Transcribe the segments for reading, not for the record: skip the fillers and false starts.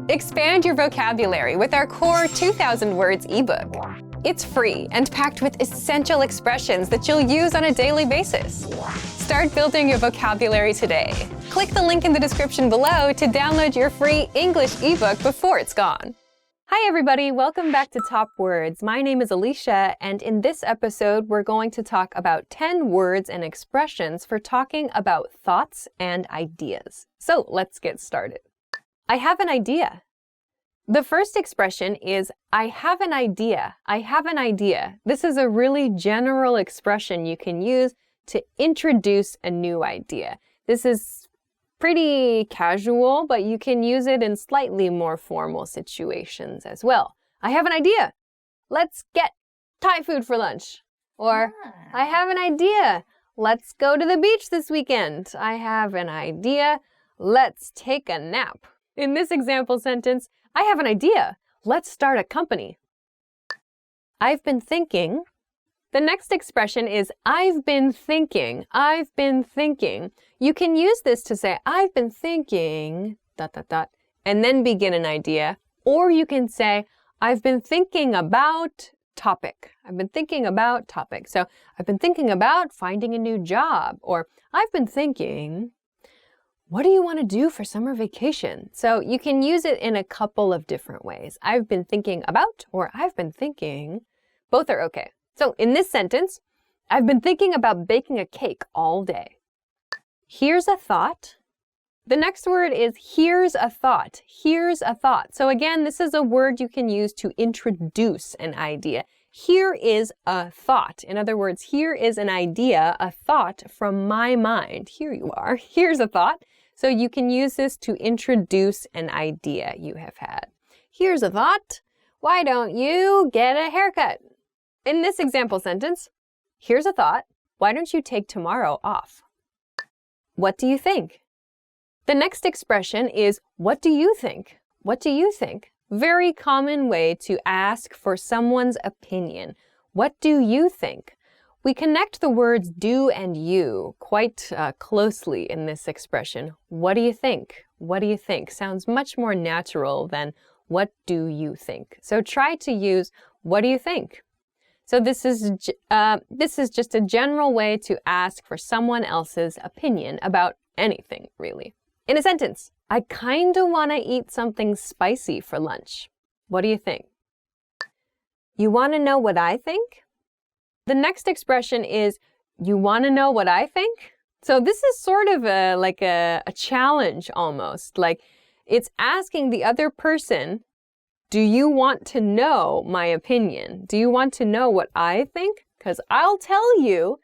Expand your vocabulary with our core 2,000 words ebook. It's free and packed with essential expressions that you'll use on a daily basis. Start building your vocabulary today. Click the link in the description below to download your free English ebook before it's gone. Hi everybody, welcome back to Top Words. My name is Alicia, and in this episode we're going to talk about 10 words and expressions for talking about thoughts and ideas. So let's get started. I have an idea. The first expression is I have an idea. I have an idea. This is a really general expression you can use to introduce a new idea. This is pretty casual, but you can use it in slightly more formal situations as well. I have an idea. Let's get Thai food for lunch. Or I have an idea. Let's go to the beach this weekend. I have an idea. Let's take a nap. In this example sentence, I have an idea. Let's start a company. I've been thinking. The next expression is I've been thinking. I've been thinking. You can use this to say I've been thinking, ... and then begin an idea. Or you can say I've been thinking about topic. I've been thinking about topic. So I've been thinking about finding a new job. Or I've been thinking, what do you want to do for summer vacation? So you can use it in a couple of different ways. I've been thinking about, or I've been thinking. Both are okay. So in this sentence, I've been thinking about baking a cake all day. Here's a thought. The next word is here's a thought. Here's a thought. So again, this is a word you can use to introduce an idea. Here is a thought. In other words, here is an idea, a thought from my mind. Here you are. Here's a thought. So you can use this to introduce an idea you have had. Here's a thought. Why don't you get a haircut? In this example sentence, here's a thought. Why don't you take tomorrow off? What do you think? The next expression is what do you think? What do you think? Very common way to ask for someone's opinion. What do you think? We connect the words do and you quite closely in this expression. What do you think? What do you think? Sounds much more natural than what do you think? So try to use what do you think? So this is just a general way to ask for someone else's opinion about anything, really. In a sentence, I kind of want to eat something spicy for lunch. What do you think? You want to know what I think? The next expression is, you want to know what I think? So this is sort of like a challenge almost. Like it's asking the other person, do you want to know my opinion? Do you want to know what I think? Because I'll tell you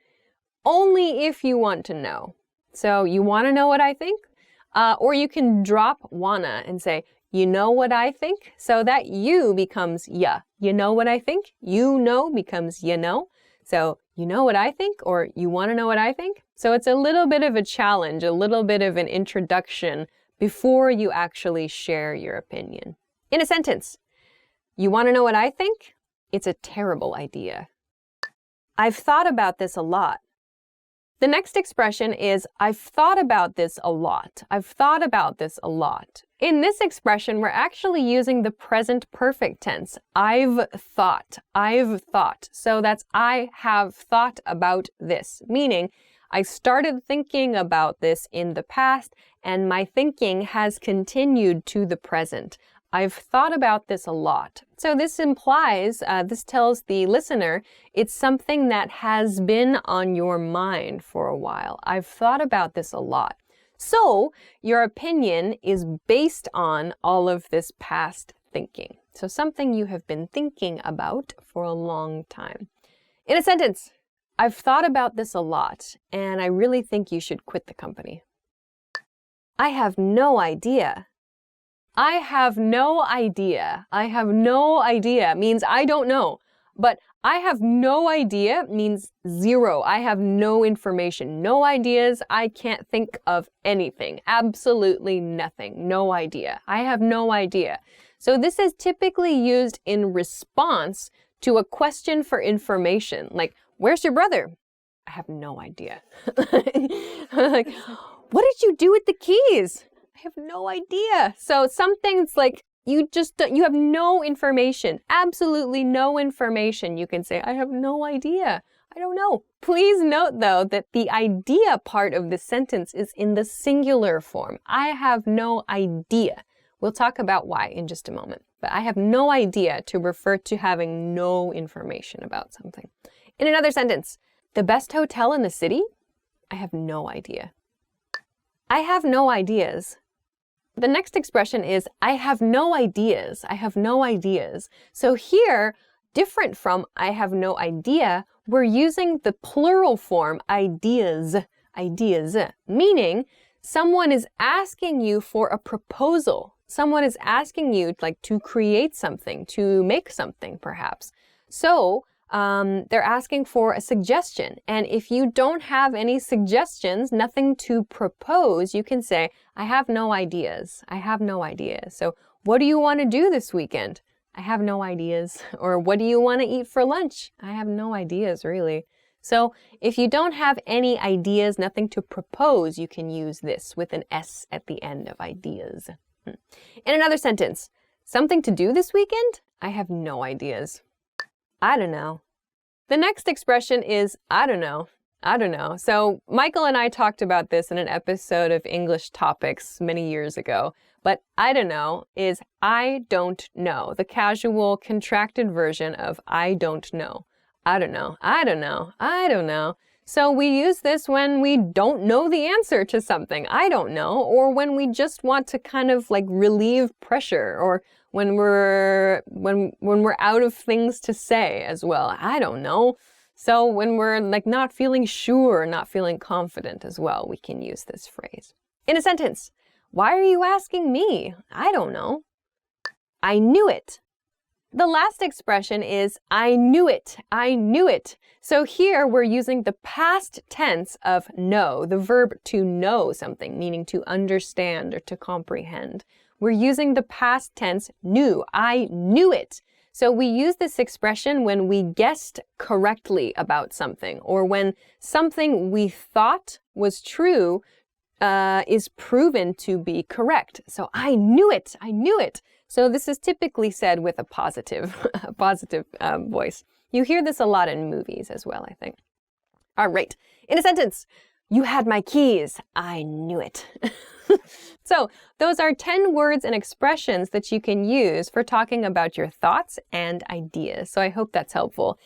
only if you want to know. So you want to know what I think? Or you can drop wanna and say, you know what I think? So that you becomes ya. You know what I think? You know becomes you know. So you know what I think, or you want to know what I think? So it's a little bit of a challenge, a little bit of an introduction before you actually share your opinion. In a sentence, you want to know what I think? It's a terrible idea. I've thought about this a lot. The next expression is, I've thought about this a lot. I've thought about this a lot. In this expression, we're actually using the present perfect tense. I've thought. I've thought. So that's I have thought about this, meaning I started thinking about this in the past and my thinking has continued to the present. I've thought about this a lot. So this implies, this tells the listener, it's something that has been on your mind for a while. I've thought about this a lot. So your opinion is based on all of this past thinking. So something you have been thinking about for a long time. In a sentence, I've thought about this a lot, and I really think you should quit the company. I have no idea. I have no idea. I have no idea means I don't know. But I have no idea means zero. I have no information, no ideas. I can't think of anything. Absolutely nothing. No idea. I have no idea. So this is typically used in response to a question for information. Like, where's your brother? I have no idea. Like, what did you do with the keys? I have no idea. So something's like You have no information, absolutely no information. You can say, I have no idea. I don't know. Please note, though, that the idea part of the sentence is in the singular form. I have no idea. We'll talk about why in just a moment. But I have no idea to refer to having no information about something. In another sentence, the best hotel in the city? I have no idea. I have no ideas. The next expression is, I have no ideas. I have no ideas. So here, different from I have no idea, we're using the plural form ideas, meaning someone is asking you for a proposal. Someone is asking you to create something, to make something perhaps. So they're asking for a suggestion. And if you don't have any suggestions, nothing to propose, you can say, I have no ideas. I have no ideas. So what do you want to do this weekend? I have no ideas. Or what do you want to eat for lunch? I have no ideas, really. So if you don't have any ideas, nothing to propose, you can use this with an S at the end of ideas. In another sentence, something to do this weekend? I have no ideas. I don't know. The next expression is I don't know. I don't know. So Michael and I talked about this in an episode of English Topics many years ago. But I don't know is I don't know, the casual contracted version of I don't know. I don't know. I don't know. I don't know. So we use this when we don't know the answer to something, I don't know, or when we just want to kind of relieve pressure, or when we're out of things to say as well. I don't know. So when we're not feeling sure, not feeling confident as well, we can use this phrase. In a sentence, why are you asking me? I don't know. I knew it. The last expression is I knew it. I knew it. So here we're using the past tense of know, the verb to know something, meaning to understand or to comprehend. We're using the past tense knew. I knew it. So we use this expression when we guessed correctly about something, or when something we thought was true is proven to be correct. So I knew it. I knew it. So this is typically said with a positive voice. You hear this a lot in movies as well, I think. All right. In a sentence, you had my keys. I knew it. So those are 10 words and expressions that you can use for talking about your thoughts and ideas. So I hope that's helpful.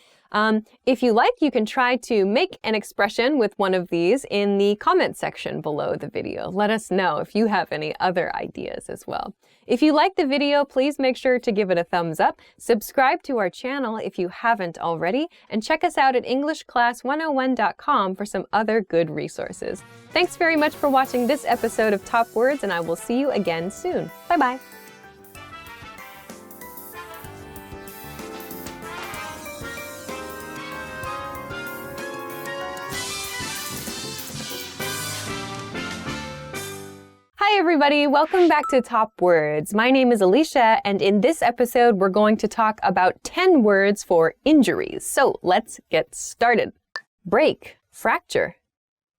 If you like, you can try to make an expression with one of these in the comment section below the video. Let us know if you have any other ideas as well. If you like the video, please make sure to give it a thumbs up, subscribe to our channel if you haven't already, and check us out at EnglishClass101.com for some other good resources. Thanks very much for watching this episode of Top Words, and I will see you again soon. Bye-bye. Hi everybody, welcome back to Top Words. My name is Alicia, and in this episode we're going to talk about 10 words for injuries. So let's get started. Break, fracture.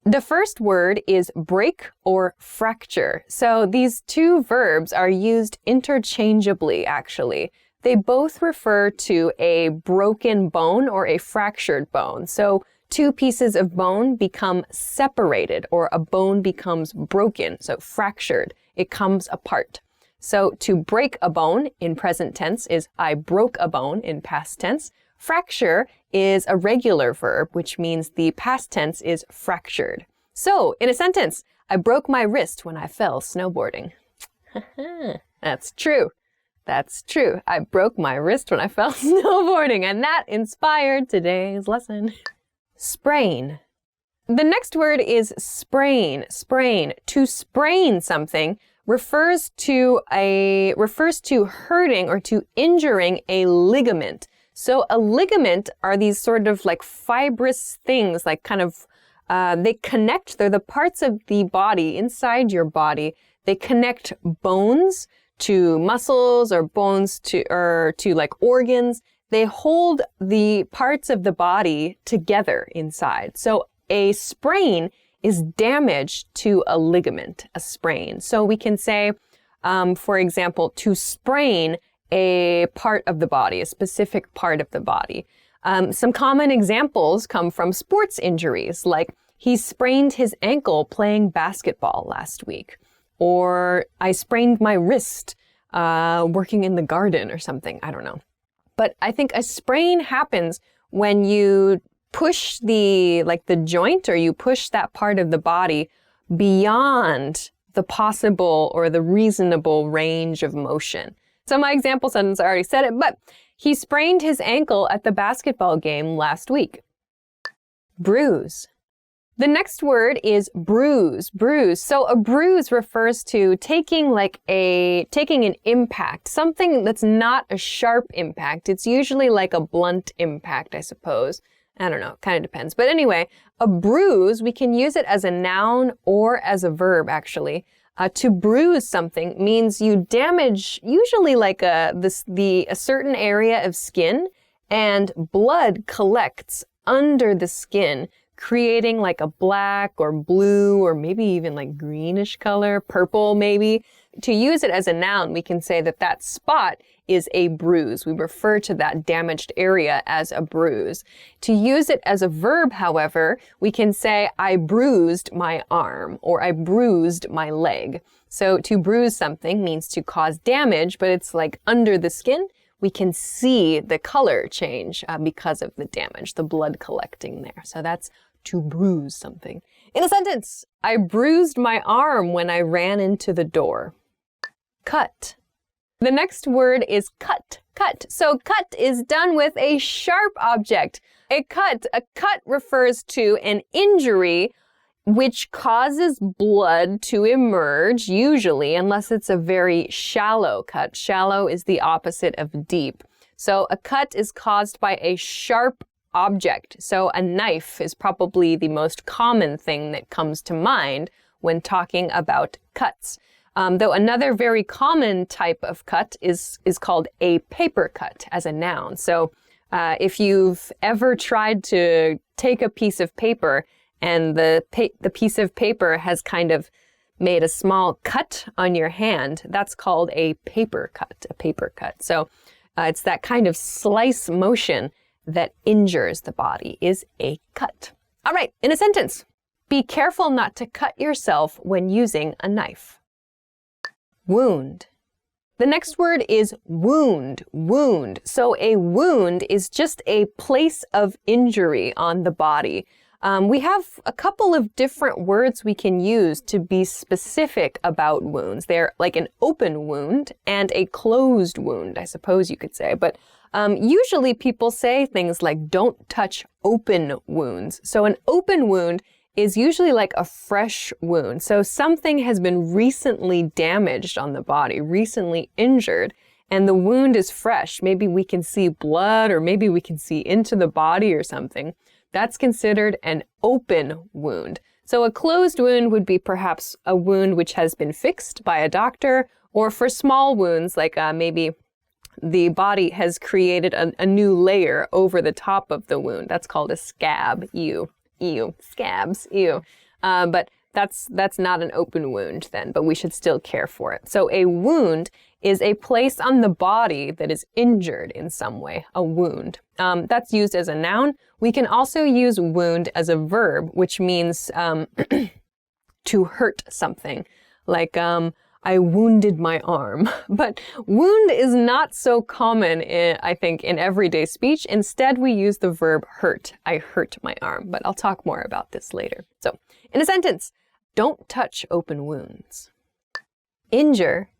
The first word is break or fracture. So these two verbs are used interchangeably, actually. They both refer to a broken bone or a fractured bone. So two pieces of bone become separated, or a bone becomes broken, so fractured. It comes apart. So to break a bone in present tense is I broke a bone in past tense. Fracture is a regular verb, which means the past tense is fractured. So in a sentence, I broke my wrist when I fell snowboarding. That's true. That's true. I broke my wrist when I fell snowboarding, and that inspired today's lesson. Sprain. The next word is sprain. Sprain. To sprain something refers to hurting or to injuring a ligament. So a ligament are these sort of fibrous things, they connect, they're the parts of the body inside your body. They connect bones to muscles, or bones to organs. They hold the parts of the body together inside. So a sprain is damage to a ligament, a sprain. So we can say, For example, to sprain a part of the body, a specific part of the body. Some common examples come from sports injuries, like he sprained his ankle playing basketball last week, or I sprained my wrist working in the garden or something. I don't know. But I think a sprain happens when you push the joint, or you push that part of the body beyond the possible or the reasonable range of motion. So my example sentence, I already said it, but he sprained his ankle at the basketball game last week. Bruise. The next word is bruise. Bruise. So a bruise refers to taking an impact, something that's not a sharp impact. It's usually like a blunt impact, I suppose. I don't know, kind of depends. But anyway, a bruise, we can use it as a noun or as a verb, actually. To bruise something means you damage usually like a certain area of skin, and blood collects under the skin, creating like a black or blue or maybe even like greenish color, purple maybe. To use it as a noun, we can say that that spot is a bruise. We refer to that damaged area as a bruise. To use it as a verb, however, we can say, I bruised my arm, or I bruised my leg. So to bruise something means to cause damage, but it's like under the skin. We can see the color change because of the damage, the blood collecting there. So that's to bruise something. In a sentence, I bruised my arm when I ran into the door. Cut. The next word is cut. Cut. So cut is done with a sharp object. A cut refers to an injury which causes blood to emerge, usually, unless it's a very shallow cut. Shallow is the opposite of deep. So a cut is caused by a sharp object. So a knife is probably the most common thing that comes to mind when talking about cuts. Though another very common type of cut is called a paper cut as a noun. So if you've ever tried to take a piece of paper and the piece of paper has kind of made a small cut on your hand, that's called a paper cut. So it's that kind of slice motion that injures the body is a cut. All right, in a sentence, be careful not to cut yourself when using a knife. Wound. The next word is wound. Wound. So a wound is just a place of injury on the body. We have a couple of different words we can use to be specific about wounds. They're like an open wound and a closed wound, I suppose you could say. But usually people say things like don't touch open wounds. So an open wound is usually like a fresh wound. So something has been recently damaged on the body, recently injured, and the wound is fresh. Maybe we can see blood, or maybe we can see into the body or something. That's considered an open wound. So a closed wound would be perhaps a wound which has been fixed by a doctor, or for small wounds, like maybe the body has created a new layer over the top of the wound. That's called a scab. Ew. Scabs. Ew. But that's not an open wound then, but we should still care for it. So a wound is a place on the body that is injured in some way, a wound. That's used as a noun. We can also use wound as a verb, which means to hurt something. Like, I wounded my arm. But wound is not so common, I think, in everyday speech. Instead, we use the verb hurt. I hurt my arm. But I'll talk more about this later. So, in a sentence, don't touch open wounds. Injure.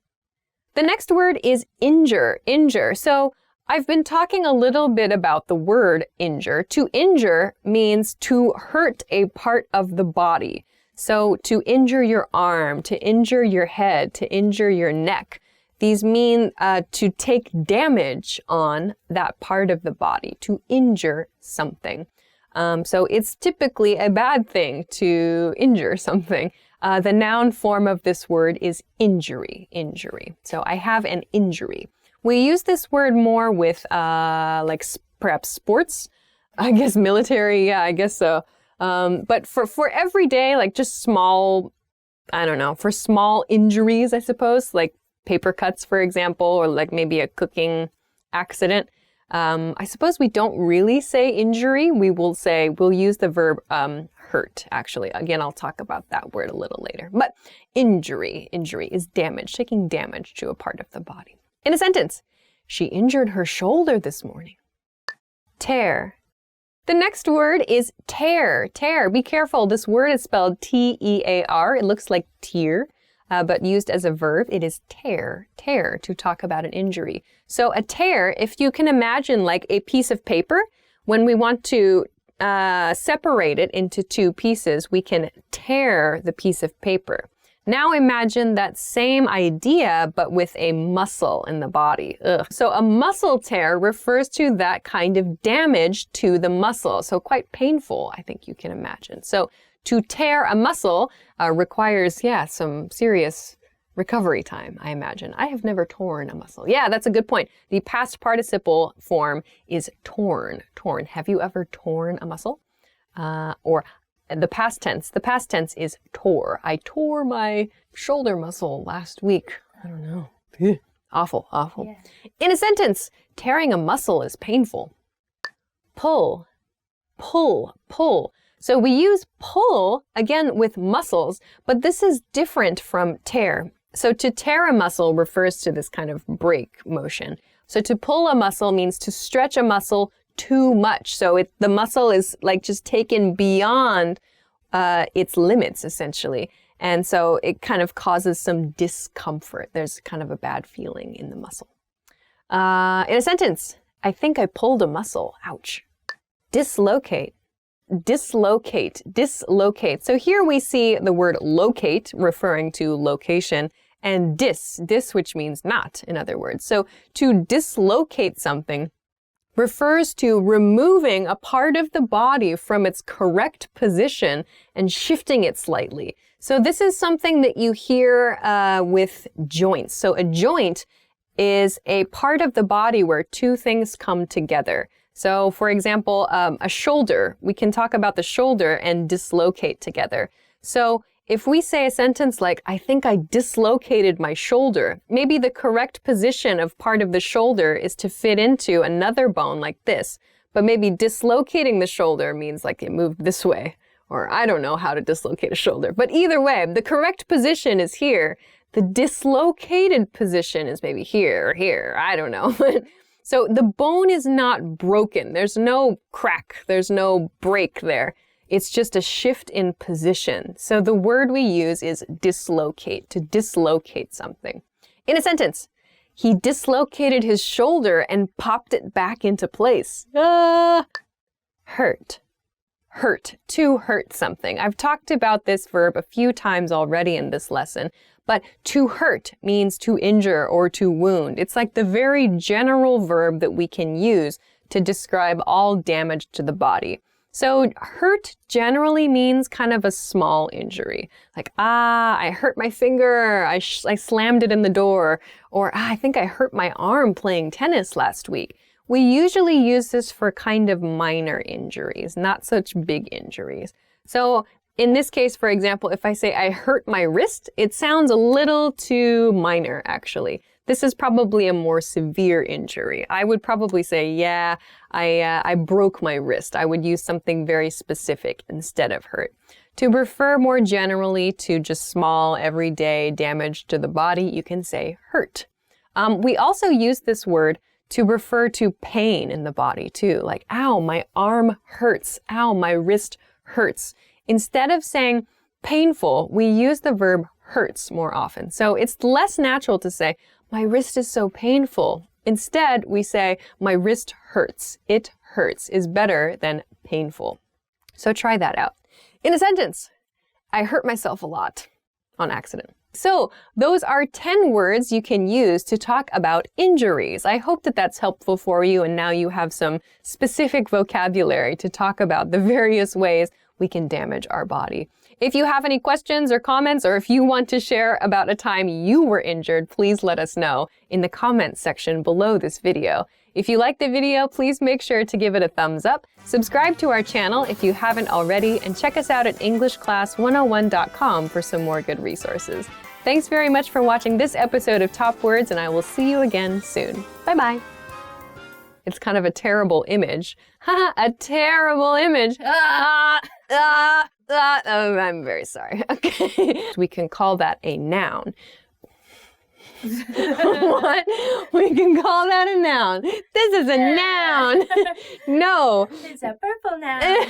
The next word is injure. Injure. So, I've been talking a little bit about the word injure. To injure means to hurt a part of the body. So to injure your arm, to injure your head, to injure your neck. These mean to take damage on that part of the body, to injure something. So it's typically a bad thing to injure something. The noun form of this word is injury, injury. So I have an injury. We use this word more with perhaps sports, I guess military, yeah, I guess so. But for everyday, like just small, I don't know, for small injuries, I suppose, like paper cuts, for example, or like maybe a cooking accident. I suppose we don't really say injury. We'll use the verb hurt, actually. Again, I'll talk about that word a little later. But injury is damage, taking damage to a part of the body. In a sentence, she injured her shoulder this morning. Tear. The next word is tear. Tear. Be careful. This word is spelled T-E-A-R. It looks like tear, but used as a verb, it is tear. Tear, to talk about an injury. So a tear, if you can imagine like a piece of paper, when we want to separate it into two pieces, we can tear the piece of paper. Now imagine that same idea, but with a muscle in the body. Ugh. So a muscle tear refers to that kind of damage to the muscle. So quite painful, I think you can imagine. So to tear a muscle requires, some serious recovery time, I imagine. I have never torn a muscle. Yeah, that's a good point. The past participle form is torn. Torn. Have you ever torn a muscle? Or the past tense is tore. I tore my shoulder muscle last week. I don't know. Awful. Yeah. In a sentence, tearing a muscle is painful. Pull. So we use pull, again, with muscles, but this is different from tear. So to tear a muscle refers to this kind of break motion. So to pull a muscle means to stretch a muscle too much. So the muscle is like just taken beyond its limits, essentially. And so it kind of causes some discomfort. There's kind of a bad feeling in the muscle. In a sentence, I think I pulled a muscle. Ouch. Dislocate. So here we see the word locate referring to location, and dis, which means not, in other words. So to dislocate something refers to removing a part of the body from its correct position and shifting it slightly. So this is something that you hear with joints. So a joint is a part of the body where two things come together. So for example, a shoulder, we can talk about the shoulder and dislocate together. So if we say a sentence like, I think I dislocated my shoulder, maybe the correct position of part of the shoulder is to fit into another bone like this. But maybe dislocating the shoulder means like it moved this way. Or I don't know how to dislocate a shoulder. But either way, the correct position is here. The dislocated position is maybe here or here. I don't know. So the bone is not broken. There's no crack. There's no break there. It's just a shift in position. So the word we use is dislocate, to dislocate something. In a sentence, he dislocated his shoulder and popped it back into place. Hurt. To hurt something. I've talked about this verb a few times already in this lesson, but to hurt means to injure or to wound. It's like the very general verb that we can use to describe all damage to the body. So hurt generally means kind of a small injury. Like, I hurt my finger, I slammed it in the door, or I think I hurt my arm playing tennis last week. We usually use this for kind of minor injuries, not such big injuries. So in this case, for example, if I say I hurt my wrist, it sounds a little too minor, actually. This is probably a more severe injury. I would probably say, I broke my wrist. I would use something very specific instead of hurt. To refer more generally to just small, everyday damage to the body, you can say hurt. We also use this word to refer to pain in the body too, like, ow, my arm hurts. Ow, my wrist hurts. Instead of saying painful, we use the verb hurts more often. So it's less natural to say, my wrist is so painful. Instead, we say, my wrist hurts. It hurts is better than painful. So try that out. In a sentence, I hurt myself a lot on accident. So those are 10 words you can use to talk about injuries. I hope that that's helpful for you, and now you have some specific vocabulary to talk about the various ways we can damage our body. If you have any questions or comments, or if you want to share about a time you were injured, please let us know in the comments section below this video. If you like the video, please make sure to give it a thumbs up, subscribe to our channel if you haven't already, and check us out at EnglishClass101.com for some more good resources. Thanks very much for watching this episode of Top Words, and I will see you again soon. Bye-bye. It's kind of a terrible image. A terrible image. Oh, I'm very sorry. Okay. We can call that a noun. What? We can call that a noun. This is a noun. No. It's a purple noun.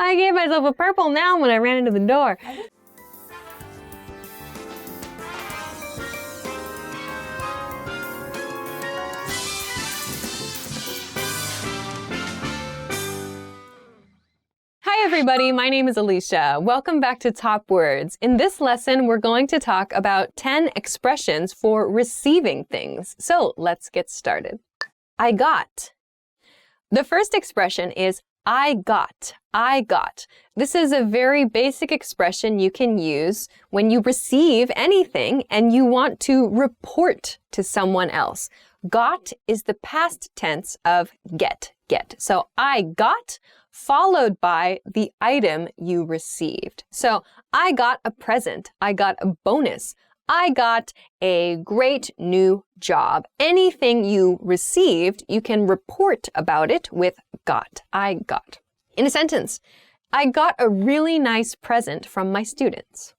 I gave myself a purple noun when I ran into the door. Hi everybody, my name is Alicia. Welcome back to Top Words. In this lesson, we're going to talk about 10 expressions for receiving things. So let's get started. I got. The first expression is I got. I got. This is a very basic expression you can use when you receive anything and you want to report to someone else. Got is the past tense of get. So I got followed by the item you received. So I got a present. I got a bonus. I got a great new job. Anything you received, you can report about it with got. I got. In a sentence, I got a really nice present from my students.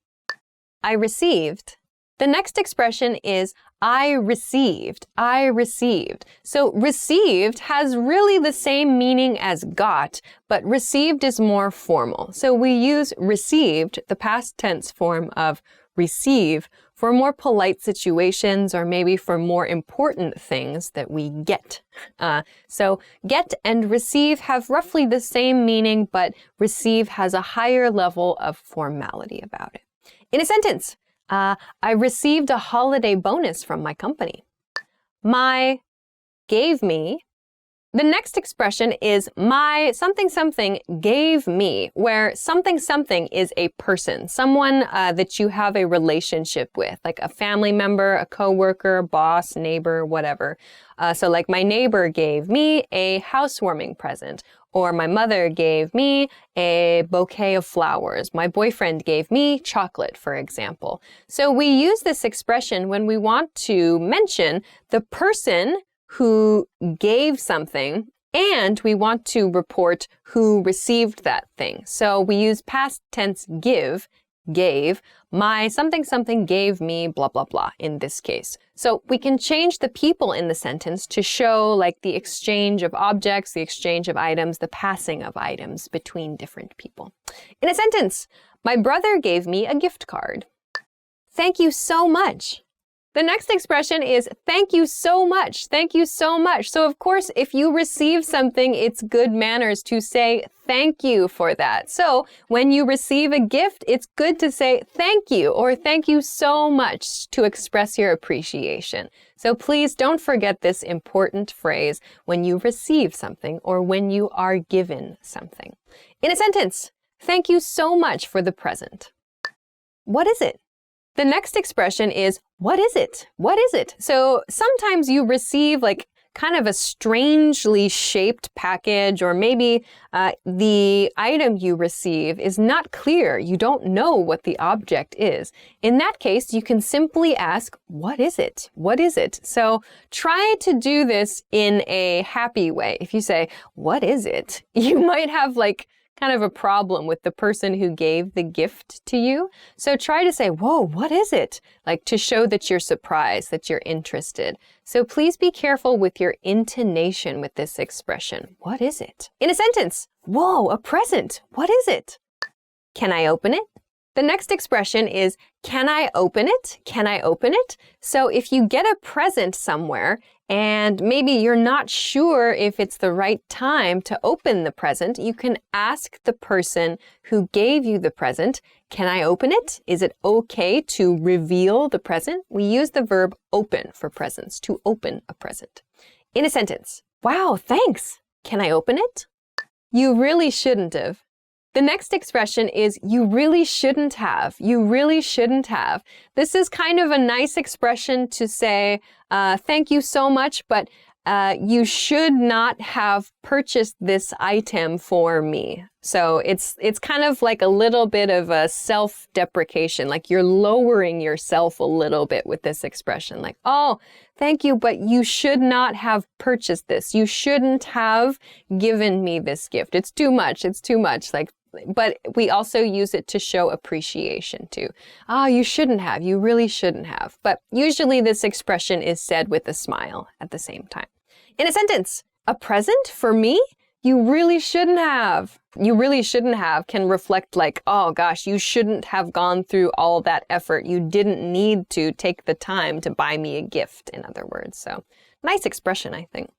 I received. The next expression is I received. I received. So received has really the same meaning as got, but received is more formal. So we use received, the past tense form of receive, for more polite situations or maybe for more important things that we get. So get and receive have roughly the same meaning, but receive has a higher level of formality about it. In a sentence, I received a holiday bonus from my company. My gave me. The next expression is my something something gave me, where something something is a person, someone that you have a relationship with, like a family member, a coworker, boss, neighbor, whatever. So like my neighbor gave me a housewarming present, or my mother gave me a bouquet of flowers. My boyfriend gave me chocolate, for example. So we use this expression when we want to mention the person who gave something, and we want to report who received that thing. So we use past tense give, gave, my something something gave me blah blah blah in this case. So we can change the people in the sentence to show like the exchange of objects, the exchange of items, the passing of items between different people. In a sentence, my brother gave me a gift card. Thank you so much. The next expression is thank you so much. Thank you so much. So of course, if you receive something, it's good manners to say thank you for that. So when you receive a gift, it's good to say thank you or thank you so much to express your appreciation. So please don't forget this important phrase when you receive something or when you are given something. In a sentence, thank you so much for the present. What is it? The next expression is, what is it? What is it? So sometimes you receive like kind of a strangely shaped package, or maybe the item you receive is not clear. You don't know what the object is. In that case, you can simply ask, what is it? What is it? So try to do this in a happy way. If you say, what is it? You might have like kind of a problem with the person who gave the gift to you. So try to say, whoa, what is it? Like to show that you're surprised, that you're interested. So please be careful with your intonation with this expression. What is it? In a sentence, whoa, a present. What is it? Can I open it? The next expression is, can I open it? Can I open it? So if you get a present somewhere and maybe you're not sure if it's the right time to open the present, you can ask the person who gave you the present, can I open it? Is it okay to reveal the present? We use the verb open for presents, to open a present. In a sentence, wow, thanks. Can I open it? You really shouldn't have. The next expression is you really shouldn't have. You really shouldn't have. This is kind of a nice expression to say thank you so much, but you should not have purchased this item for me. So it's kind of like a little bit of a self-deprecation, like you're lowering yourself a little bit with this expression, like, oh, thank you, but you should not have purchased this. You shouldn't have given me this gift. It's too much. It's too much. Like, but we also use it to show appreciation too. Oh, you shouldn't have. You really shouldn't have. But usually this expression is said with a smile at the same time. In a sentence, a present for me? You really shouldn't have. You really shouldn't have can reflect like, oh gosh, you shouldn't have gone through all that effort. You didn't need to take the time to buy me a gift, in other words. So nice expression, I think.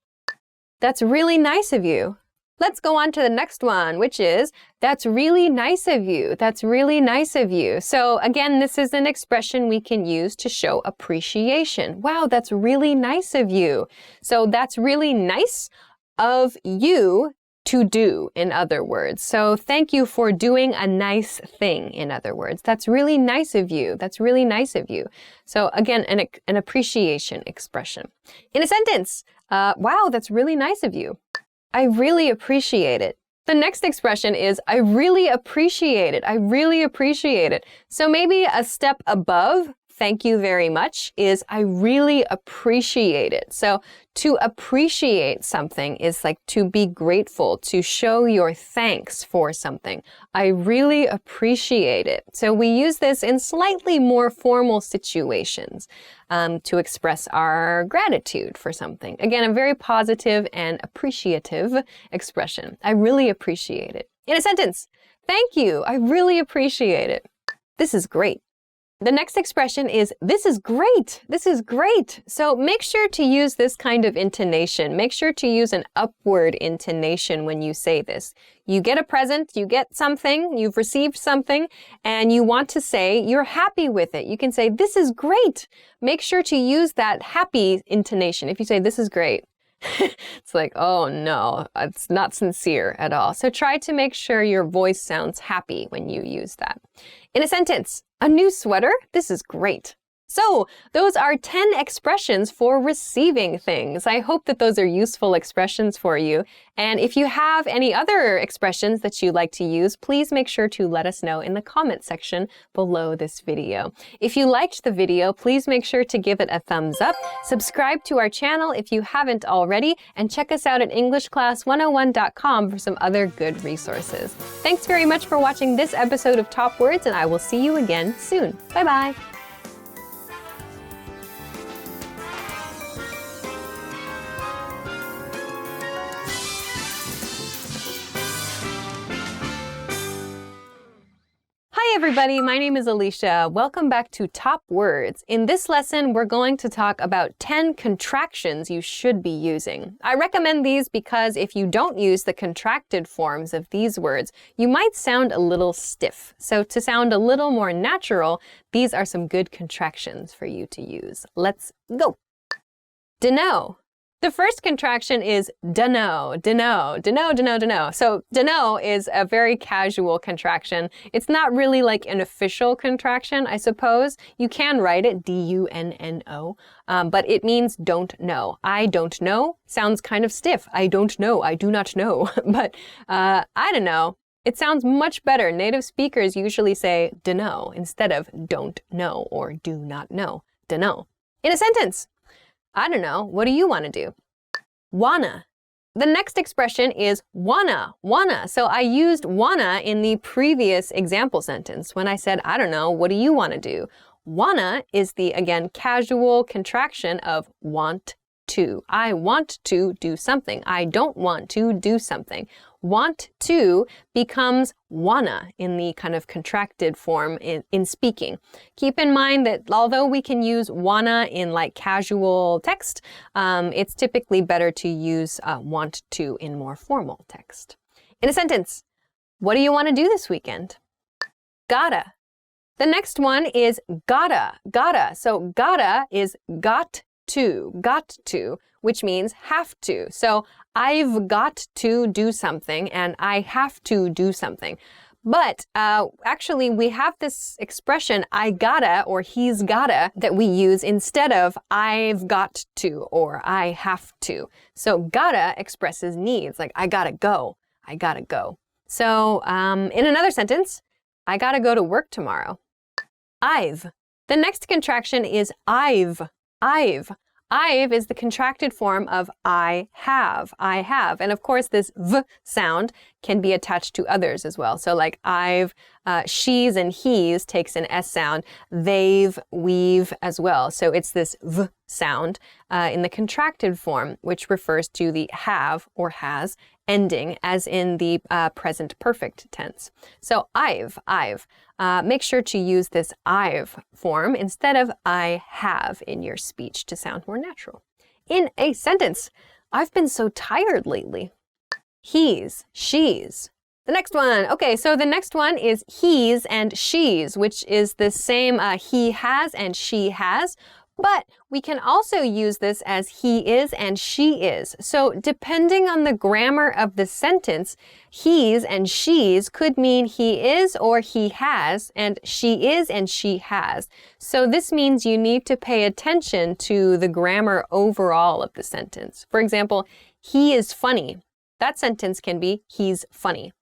That's really nice of you. Let's go on to the next one, which is, that's really nice of you. That's really nice of you. So again, this is an expression we can use to show appreciation. Wow, that's really nice of you. So that's really nice of you to do, in other words. So thank you for doing a nice thing, in other words. That's really nice of you. That's really nice of you. So again, an appreciation expression. In a sentence, wow, that's really nice of you. I really appreciate it. The next expression is, I really appreciate it. I really appreciate it. So maybe a step above thank you very much is I really appreciate it. So to appreciate something is like to be grateful, to show your thanks for something. I really appreciate it. So we use this in slightly more formal situations to express our gratitude for something. Again, a very positive and appreciative expression. I really appreciate it. In a sentence, thank you. I really appreciate it. This is great. The next expression is, this is great. This is great. So make sure to use this kind of intonation. Make sure to use an upward intonation when you say this. You get a present, you get something, you've received something, and you want to say you're happy with it. You can say, this is great. Make sure to use that happy intonation. If you say, this is great, it's like, oh no, it's not sincere at all. So try to make sure your voice sounds happy when you use that. In a sentence, a new sweater? This is great. So those are 10 expressions for receiving things. I hope that those are useful expressions for you. And if you have any other expressions that you'd like to use, please make sure to let us know in the comment section below this video. If you liked the video, please make sure to give it a thumbs up, subscribe to our channel if you haven't already, and check us out at EnglishClass101.com for some other good resources. Thanks very much for watching this episode of Top Words, and I will see you again soon. Bye-bye. Hi everybody, my name is Alicia. Welcome back to Top Words. In this lesson, we're going to talk about 10 contractions you should be using. I recommend these because if you don't use the contracted forms of these words, you might sound a little stiff. So to sound a little more natural, these are some good contractions for you to use. Let's go. Dunno. The first contraction is dunno, dunno, dunno, dunno, dunno. So dunno is a very casual contraction. It's not really like an official contraction, I suppose. You can write it D-U-N-N-O, but it means don't know. I don't know sounds kind of stiff. I don't know. I do not know. But I don't know. It sounds much better. Native speakers usually say dunno instead of don't know or do not know. Dunno. In a sentence, I don't know, what do you want to do? Wanna. The next expression is wanna, wanna. So I used wanna in the previous example sentence when I said, I don't know, what do you want to do? Wanna is the, again, casual contraction of want to. I want to do something. I don't want to do something. Want to becomes wanna in the kind of contracted form in speaking. Keep in mind that although we can use wanna in like casual text, it's typically better to use want to in more formal text. In a sentence, what do you want to do this weekend? Gotta. The next one is gotta, gotta. So gotta is got to, which means have to. So I've got to do something and I have to do something. But actually, we have this expression, I gotta or he's gotta, that we use instead of I've got to or I have to. So gotta expresses needs, like I gotta go, I gotta go. So in another sentence, I gotta go to work tomorrow. I've. The next contraction is I've. I've is the contracted form of I have. And of course, this V sound can be attached to others as well. So like I've, she's and he's takes an S sound, they've, we've as well. So it's this V sound in the contracted form, which refers to the have or has ending as in the present perfect tense. So I've. Make sure to use this I've form instead of I have in your speech to sound more natural. In a sentence, I've been so tired lately. He's, she's. The next one. Okay, so the next one is he's and she's, which is the same he has and she has. But we can also use this as he is and she is. So depending on the grammar of the sentence, he's and she's could mean he is or he has, and she is and she has. So this means you need to pay attention to the grammar overall of the sentence. For example, he is funny. That sentence can be he's funny.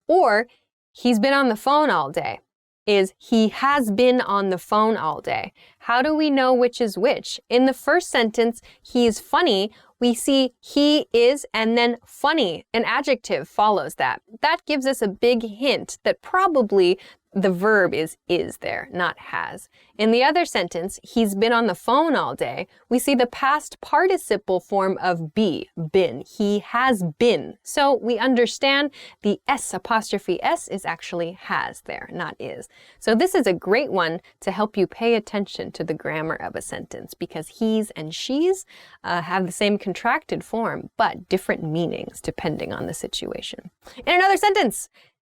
Or he's been on the phone all day. Is he has been on the phone all day. How do we know which is which? In the first sentence, he is funny, we see he is and then funny. An adjective follows that. That gives us a big hint that probably the verb is there, not has. In the other sentence, he's been on the phone all day, we see the past participle form of be, been. He has been. So we understand the S apostrophe S is actually has there, not is. So this is a great one to help you pay attention to the grammar of a sentence because he's and she's have the same contracted form, but different meanings depending on the situation. In another sentence,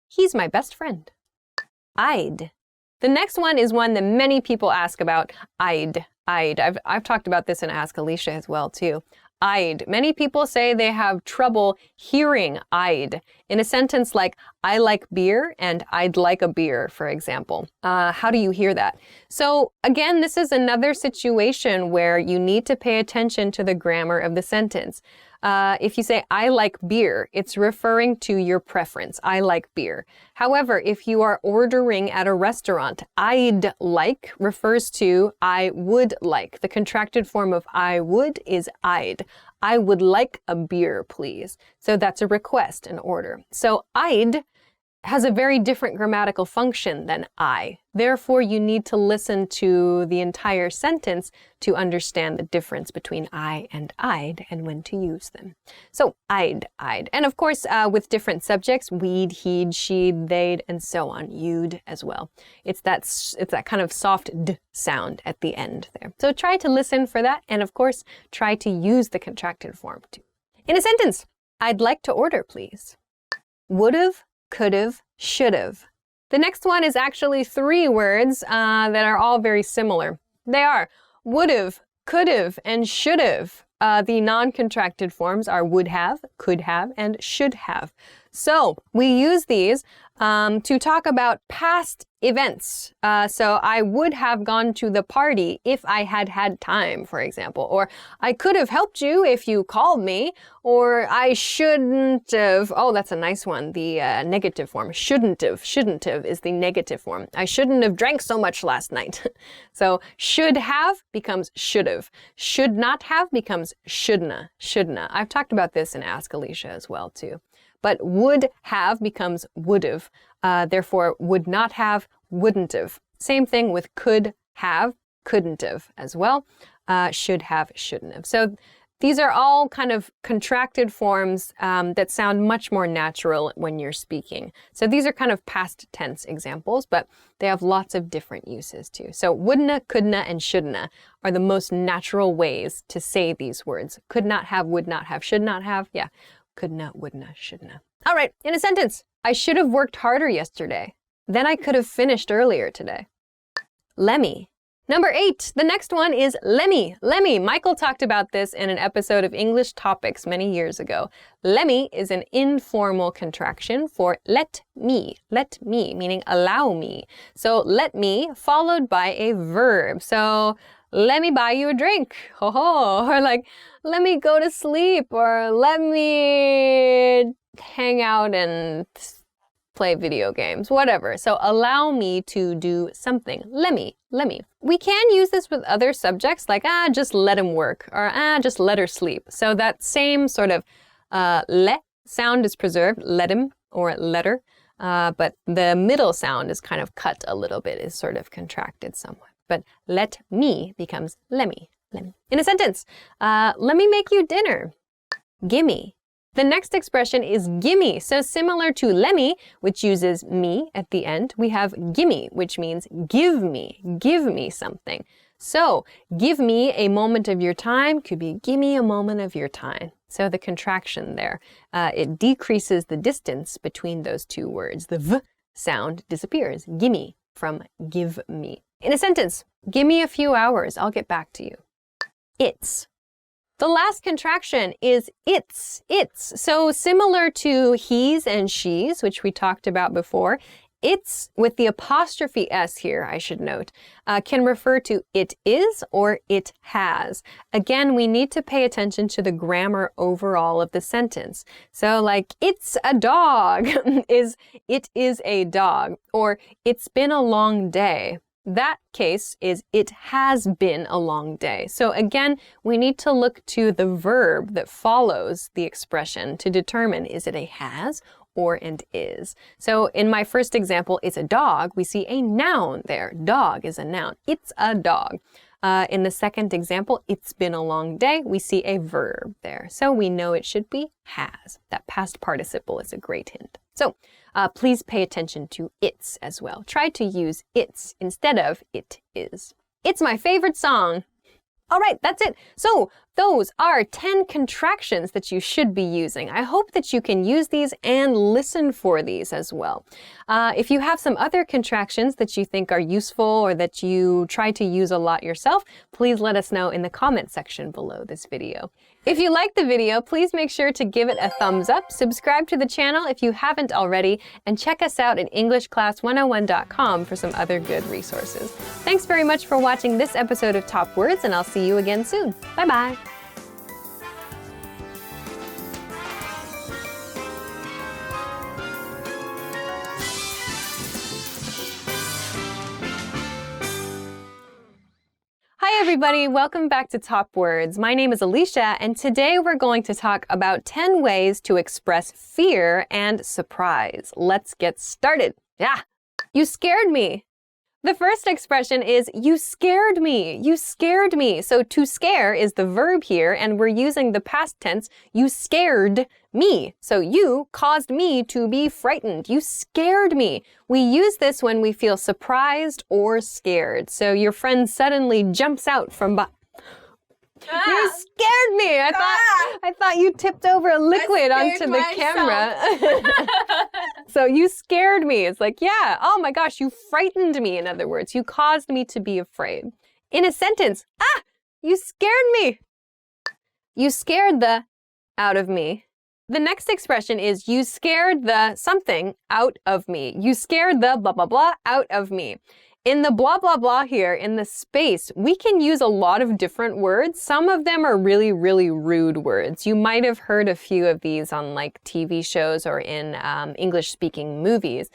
he's my best friend. I'd. The next one is one that many people ask about. I'd. I've talked about this in Ask Alicia as well too. I'd. Many people say they have trouble hearing I'd in a sentence like I like beer and I'd like a beer, for example. How do you hear that? So again, this is another situation where you need to pay attention to the grammar of the sentence. If you say, I like beer, it's referring to your preference. I like beer. However, if you are ordering at a restaurant, I'd like refers to I would like. The contracted form of I would is I'd. I would like a beer, please. So that's a request, an order. So I'd has a very different grammatical function than I. Therefore, you need to listen to the entire sentence to understand the difference between I and I'd and when to use them. So I'd. And of course, with different subjects, we'd, he'd, she'd, they'd, and so on. You'd as well. It's that kind of soft D sound at the end there. So try to listen for that. And of course, try to use the contracted form too. In a sentence, I'd like to order, please. Would've, could've, should've. The next one is actually three words that are all very similar. They are would've, could've, and should've. The non-contracted forms are would have, could have, and should have. So we use these to talk about past events. So I would have gone to the party if I had had time, for example. Or I could have helped you if you called me. Or I shouldn't have. Oh, that's a nice one. The negative form. Shouldn't have. Shouldn't have is the negative form. I shouldn't have drank so much last night. So should have becomes should have. Should not have becomes shouldna. Shouldna. I've talked about this in Ask Alicia as well too. But would have becomes would have. Therefore, would not have, wouldn't have. Same thing with could have, couldn't have as well. Should have, shouldn't have. So these are all kind of contracted forms that sound much more natural when you're speaking. So these are kind of past tense examples, but they have lots of different uses too. So wouldna, couldna, and shouldna are the most natural ways to say these words. Could not have, would not have, should not have. Yeah. Could not, would not, should not. All right, in a sentence, I should have worked harder yesterday. Then I could have finished earlier today. Lemmy. Number 8, the next one is lemmy. Lemmy. Michael talked about this in an episode of English Topics many years ago. Lemmy is an informal contraction for let me, meaning allow me. So let me followed by a verb. So let me buy you a drink, ho ho, or like let me go to sleep, or let me hang out and play video games, whatever. So allow me to do something. Let me. We can use this with other subjects like, just let him work, or just let her sleep. So that same sort of le sound is preserved, let him or let her, but the middle sound is kind of cut a little bit, is sort of contracted somewhat. But let me becomes let me. In a sentence, let me make you dinner. Gimme. The next expression is gimme. So similar to lemme, which uses me at the end, we have gimme, which means give me something. So give me a moment of your time could be give me a moment of your time. So the contraction there, it decreases the distance between those two words. The v sound disappears. Gimme from give me. In a sentence, give me a few hours, I'll get back to you. It's. The last contraction is it's. So similar to he's and she's, which we talked about before, it's with the apostrophe S here, I should note, can refer to it is or it has. Again, we need to pay attention to the grammar overall of the sentence. So like, it's a dog is it is a dog, or it's been a long day. That case is it has been a long day. So again, we need to look to the verb that follows the expression to determine is it a has or an is. So in my first example, it's a dog. We see a noun there. Dog is a noun. It's a dog. In the second example, it's been a long day. We see a verb there. So we know it should be has. That past participle is a great hint. So please pay attention to it's as well. Try to use it's instead of it is. It's my favorite song. All right, that's it. So those are 10 contractions that you should be using. I hope that you can use these and listen for these as well. If you have some other contractions that you think are useful or that you try to use a lot yourself, please let us know in the comment section below this video. If you liked the video, please make sure to give it a thumbs up, subscribe to the channel if you haven't already, and check us out at EnglishClass101.com for some other good resources. Thanks very much for watching this episode of Top Words, and I'll see you again soon. Bye-bye. Hi everybody, welcome back to Top Words. My name is Alicia, and today we're going to talk about 10 ways to express fear and surprise. Let's get started. Yeah, you scared me. The first expression is you scared me. You scared me. So to scare is the verb here, and we're using the past tense. You scared me. So you caused me to be frightened. You scared me. We use this when we feel surprised or scared. So your friend suddenly jumps out from behind. You scared me. I thought you tipped over a liquid onto the camera. So you scared me. It's like, yeah, oh my gosh, you frightened me. In other words, you caused me to be afraid. In a sentence, you scared me. You scared the out of me. The next expression is you scared the something out of me. You scared the blah, blah, blah out of me. In the blah, blah, blah here, in the space, we can use a lot of different words. Some of them are really, really rude words. You might have heard a few of these on like TV shows or in English-speaking movies.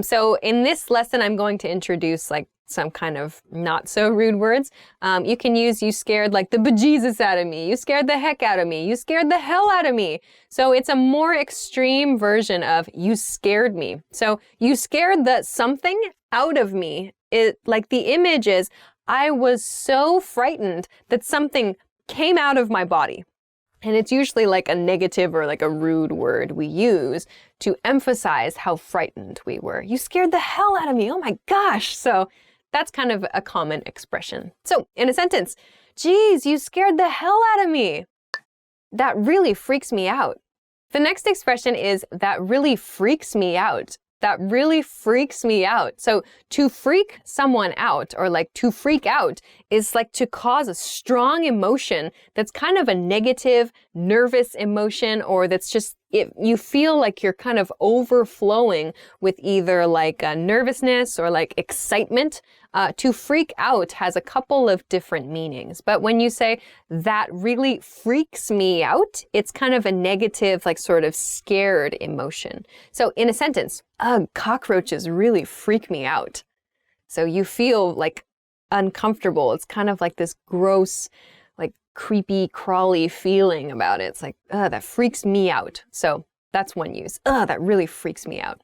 So in this lesson, I'm going to introduce like some kind of not so rude words. You can use you scared like the bejesus out of me. You scared the heck out of me. You scared the hell out of me. So it's a more extreme version of you scared me. So you scared the something out of me. Like the image is, I was so frightened that something came out of my body. And it's usually like a negative or like a rude word we use to emphasize how frightened we were. You scared the hell out of me. Oh my gosh. So that's kind of a common expression. So in a sentence, geez, you scared the hell out of me. That really freaks me out. The next expression is that really freaks me out. That really freaks me out. So to freak someone out, or like to freak out, is like to cause a strong emotion that's kind of a negative, nervous emotion, or that's just, you feel like you're kind of overflowing with either like nervousness or like excitement. To freak out has a couple of different meanings. But when you say, that really freaks me out, it's kind of a negative, like sort of scared emotion. So in a sentence, ugh, cockroaches really freak me out. So you feel like uncomfortable. It's kind of like this gross, like creepy, crawly feeling about it. It's like, ugh, that freaks me out. So that's one use. Ugh, that really freaks me out.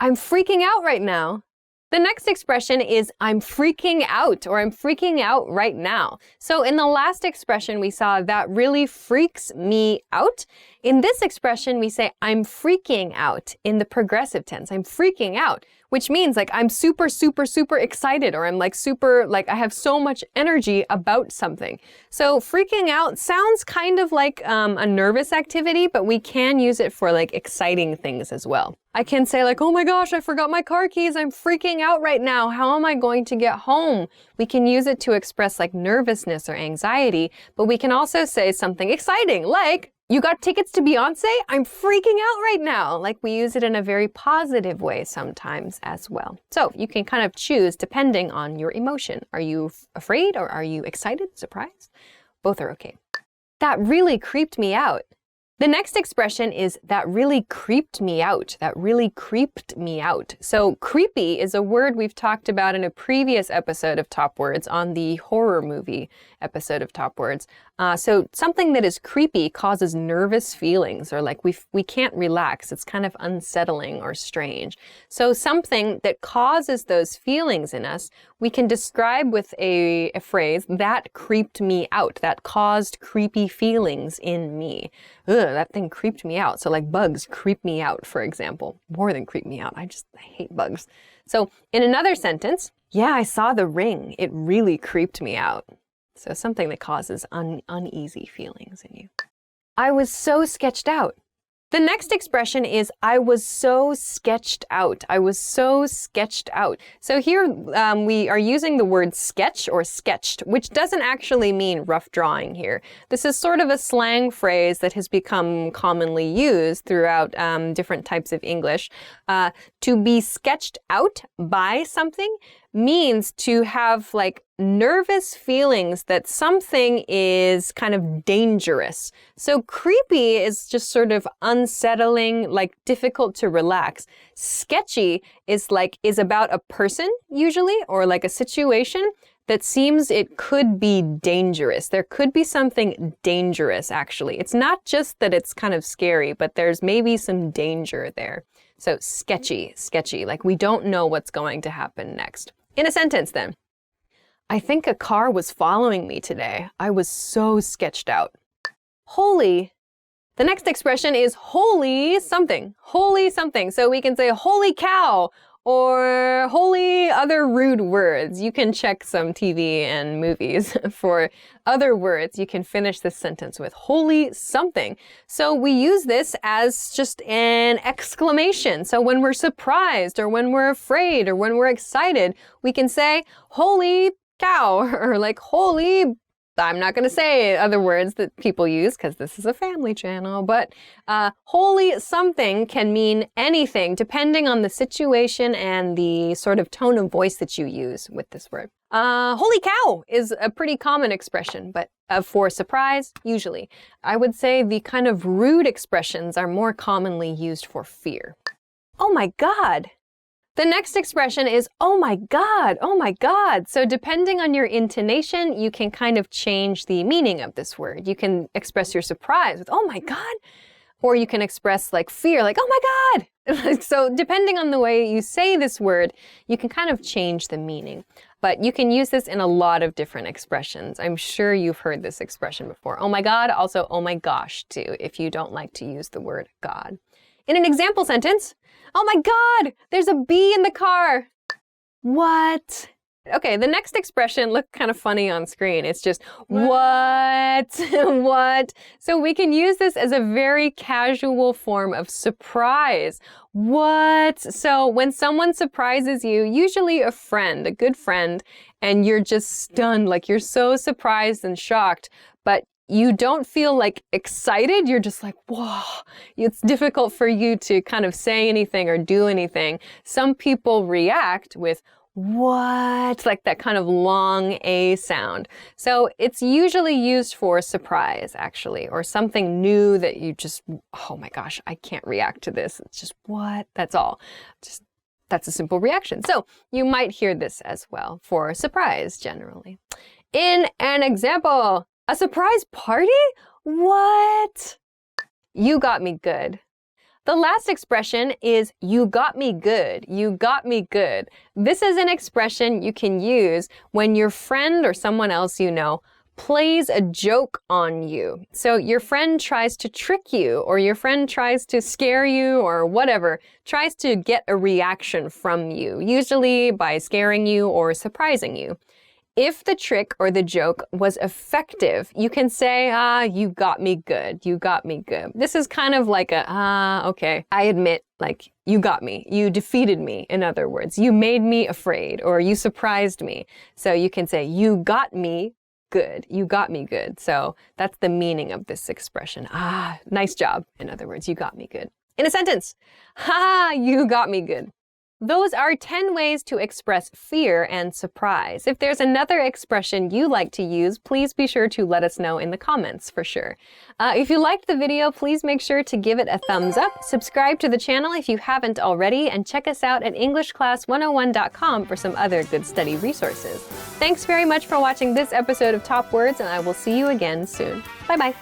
I'm freaking out right now. The next expression is I'm freaking out, or I'm freaking out right now. So in the last expression, we saw that really freaks me out. In this expression, we say I'm freaking out in the progressive tense. I'm freaking out, which means like I'm super, super, super excited, or I'm like super, like I have so much energy about something. So freaking out sounds kind of like a nervous activity, but we can use it for like exciting things as well. I can say like, oh my gosh, I forgot my car keys. I'm freaking out right now. How am I going to get home? We can use it to express like nervousness or anxiety, but we can also say something exciting like, you got tickets to Beyonce? I'm freaking out right now. Like we use it in a very positive way sometimes as well. So you can kind of choose depending on your emotion. Are you afraid, or are you excited, surprised? Both are okay. That really creeped me out. The next expression is that really creeped me out. That really creeped me out. So creepy is a word we've talked about in a previous episode of Top Words, on the horror movie episode of Top Words. So something that is creepy causes nervous feelings, or like we can't relax. It's kind of unsettling or strange. So something that causes those feelings in us, we can describe with a phrase, that creeped me out. That caused creepy feelings in me. Ugh, that thing creeped me out. So like bugs creep me out, for example. More than creep me out. I hate bugs. So in another sentence, yeah, I saw the ring. It really creeped me out. So something that causes uneasy feelings in you. I was so sketched out. The next expression is I was so sketched out. I was so sketched out. So here we are using the word sketch or sketched, which doesn't actually mean rough drawing here. This is sort of a slang phrase that has become commonly used throughout different types of English. To be sketched out by something means to have like nervous feelings that something is kind of dangerous. So creepy is just sort of unsettling, like difficult to relax. Sketchy is about a person usually, or like a situation that seems it could be dangerous. There could be something dangerous actually. It's not just that it's kind of scary, but there's maybe some danger there. So sketchy, like we don't know what's going to happen next. In a sentence then, I think a car was following me today. I was so sketched out. Holy. The next expression is holy something. Holy something. So we can say holy cow, or holy other rude words. You can check some TV and movies for other words. You can finish this sentence with holy something. So we use this as just an exclamation. So when we're surprised, or when we're afraid, or when we're excited, we can say holy cow, or like holy, I'm not going to say other words that people use because this is a family channel, but holy something can mean anything depending on the situation and the sort of tone of voice that you use with this word. Holy cow is a pretty common expression, but for surprise, usually. I would say the kind of rude expressions are more commonly used for fear. Oh my God. The next expression is, oh my God, oh my God. So depending on your intonation, you can kind of change the meaning of this word. You can express your surprise with, oh my God, or you can express like fear, like, oh my God. So depending on the way you say this word, you can kind of change the meaning. But you can use this in a lot of different expressions. I'm sure you've heard this expression before. Oh my God, also oh my gosh too, if you don't like to use the word God. In an example sentence, oh my God, there's a bee in the car. What? Okay, the next expression looked kind of funny on screen. It's just, what? What? So we can use this as a very casual form of surprise. What? So when someone surprises you, usually a friend, a good friend, and you're just stunned, like you're so surprised and shocked, but you don't feel like excited. You're just like, whoa. It's difficult for you to kind of say anything or do anything. Some people react with, what? Like that kind of long A sound. So it's usually used for surprise, actually, or something new that you just, oh my gosh, I can't react to this. It's just, what? That's all. Just, that's a simple reaction. So you might hear this as well for surprise, generally. In an example, a surprise party? What? You got me good. The last expression is you got me good. You got me good. This is an expression you can use when your friend or someone else you know plays a joke on you. So your friend tries to trick you, or your friend tries to scare you, or whatever, tries to get a reaction from you, usually by scaring you or surprising you. If the trick or the joke was effective, you can say, you got me good. You got me good. This is kind of like a, okay, I admit, like, you got me. You defeated me, in other words. You made me afraid, or you surprised me. So you can say, you got me good. You got me good. So that's the meaning of this expression. Nice job. In other words, you got me good. In a sentence, you got me good. Those are 10 ways to express fear and surprise. If there's another expression you like to use, please be sure to let us know in the comments for sure. If you liked the video, please make sure to give it a thumbs up, subscribe to the channel if you haven't already, and check us out at EnglishClass101.com for some other good study resources. Thanks very much for watching this episode of Top Words, and I will see you again soon. Bye-bye.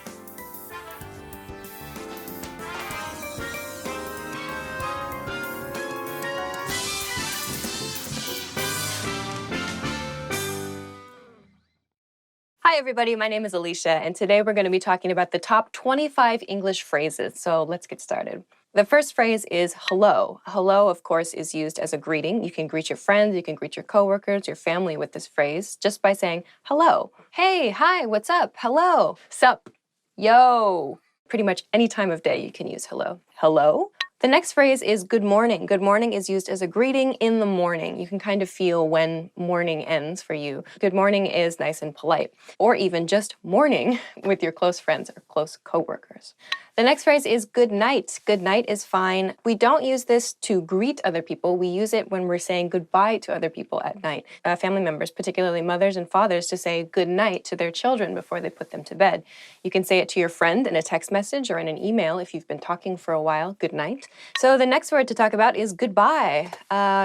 Hi everybody, my name is Alicia, and today we're going to be talking about the top 25 English phrases. So let's get started. The first phrase is hello. Hello, of course, is used as a greeting. You can greet your friends, you can greet your coworkers, your family with this phrase just by saying hello. Hey, hi, what's up? Hello. Sup? Yo. Pretty much any time of day you can use hello. Hello. The next phrase is good morning. Good morning is used as a greeting in the morning. You can kind of feel when morning ends for you. Good morning is nice and polite. Or even just morning with your close friends or close coworkers. The next phrase is good night. Good night is fine. We don't use this to greet other people. We use it when we're saying goodbye to other people at night. Family members, particularly mothers and fathers, to say good night to their children before they put them to bed. You can say it to your friend in a text message or in an email if you've been talking for a while. Good night. So the next word to talk about is goodbye.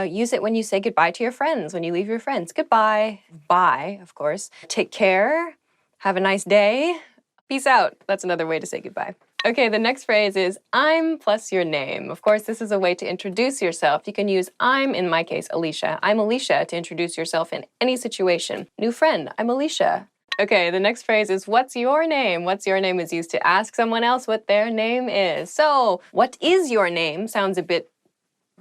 Use it when you say goodbye to your friends, when you leave your friends. Goodbye. Bye, of course. Take care. Have a nice day. Peace out. That's another way to say goodbye. Okay, the next phrase is I'm plus your name. Of course, this is a way to introduce yourself. You can use I'm, in my case, Alicia. I'm Alicia to introduce yourself in any situation. New friend, I'm Alicia. Okay, the next phrase is what's your name? What's your name is used to ask someone else what their name is. So, what is your name sounds a bit,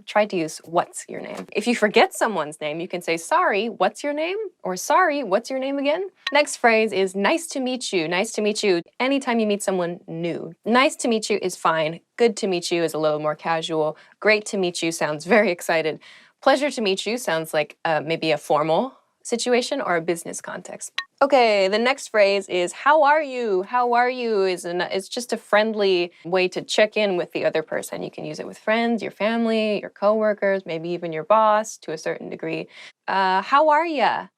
try to use what's your name. If you forget someone's name, you can say sorry, what's your name? Or sorry, what's your name again? Next phrase is nice to meet you. Nice to meet you anytime you meet someone new. Nice to meet you is fine. Good to meet you is a little more casual. Great to meet you sounds very excited. Pleasure to meet you sounds like maybe a formal situation or a business context. Okay, the next phrase is how are you? How are you is just a friendly way to check in with the other person. You can use it with friends, your family, your coworkers, maybe even your boss to a certain degree. How are ya?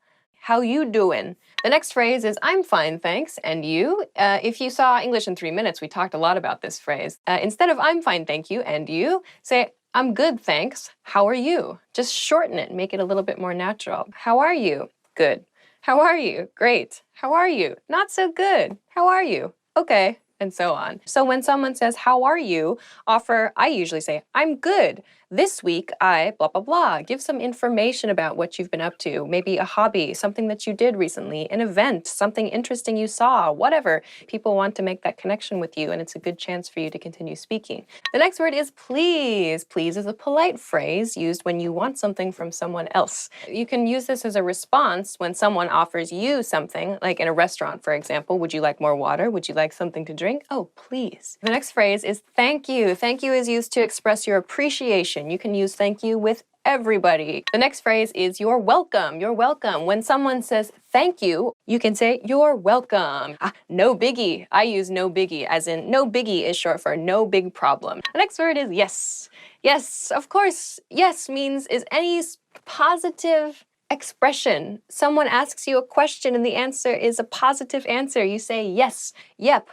How you doing? The next phrase is I'm fine, thanks. And you? If you saw English in 3 minutes, we talked a lot about this phrase. Instead of I'm fine, thank you, and you, say I'm good, thanks. How are you? Just shorten it, make it a little bit more natural. How are you? Good. How are you? Great. How are you? Not so good. How are you? Okay. and so on. So when someone says, how are you? I usually say, I'm good. This week, I blah, blah, blah. Give some information about what you've been up to. Maybe a hobby, something that you did recently, an event, something interesting you saw, whatever. People want to make that connection with you, and it's a good chance for you to continue speaking. The next word is please. Please is a polite phrase used when you want something from someone else. You can use this as a response when someone offers you something, like in a restaurant, for example. Would you like more water? Would you like something to drink? Oh, please. The next phrase is thank you. Thank you is used to express your appreciation. You can use thank you with everybody. The next phrase is you're welcome. You're welcome. When someone says thank you, you can say you're welcome. No biggie. I use no biggie, as in no biggie is short for no big problem. The next word is yes. Yes, of course. Yes means is any positive expression. Someone asks you a question and the answer is a positive answer. You say yes, yep,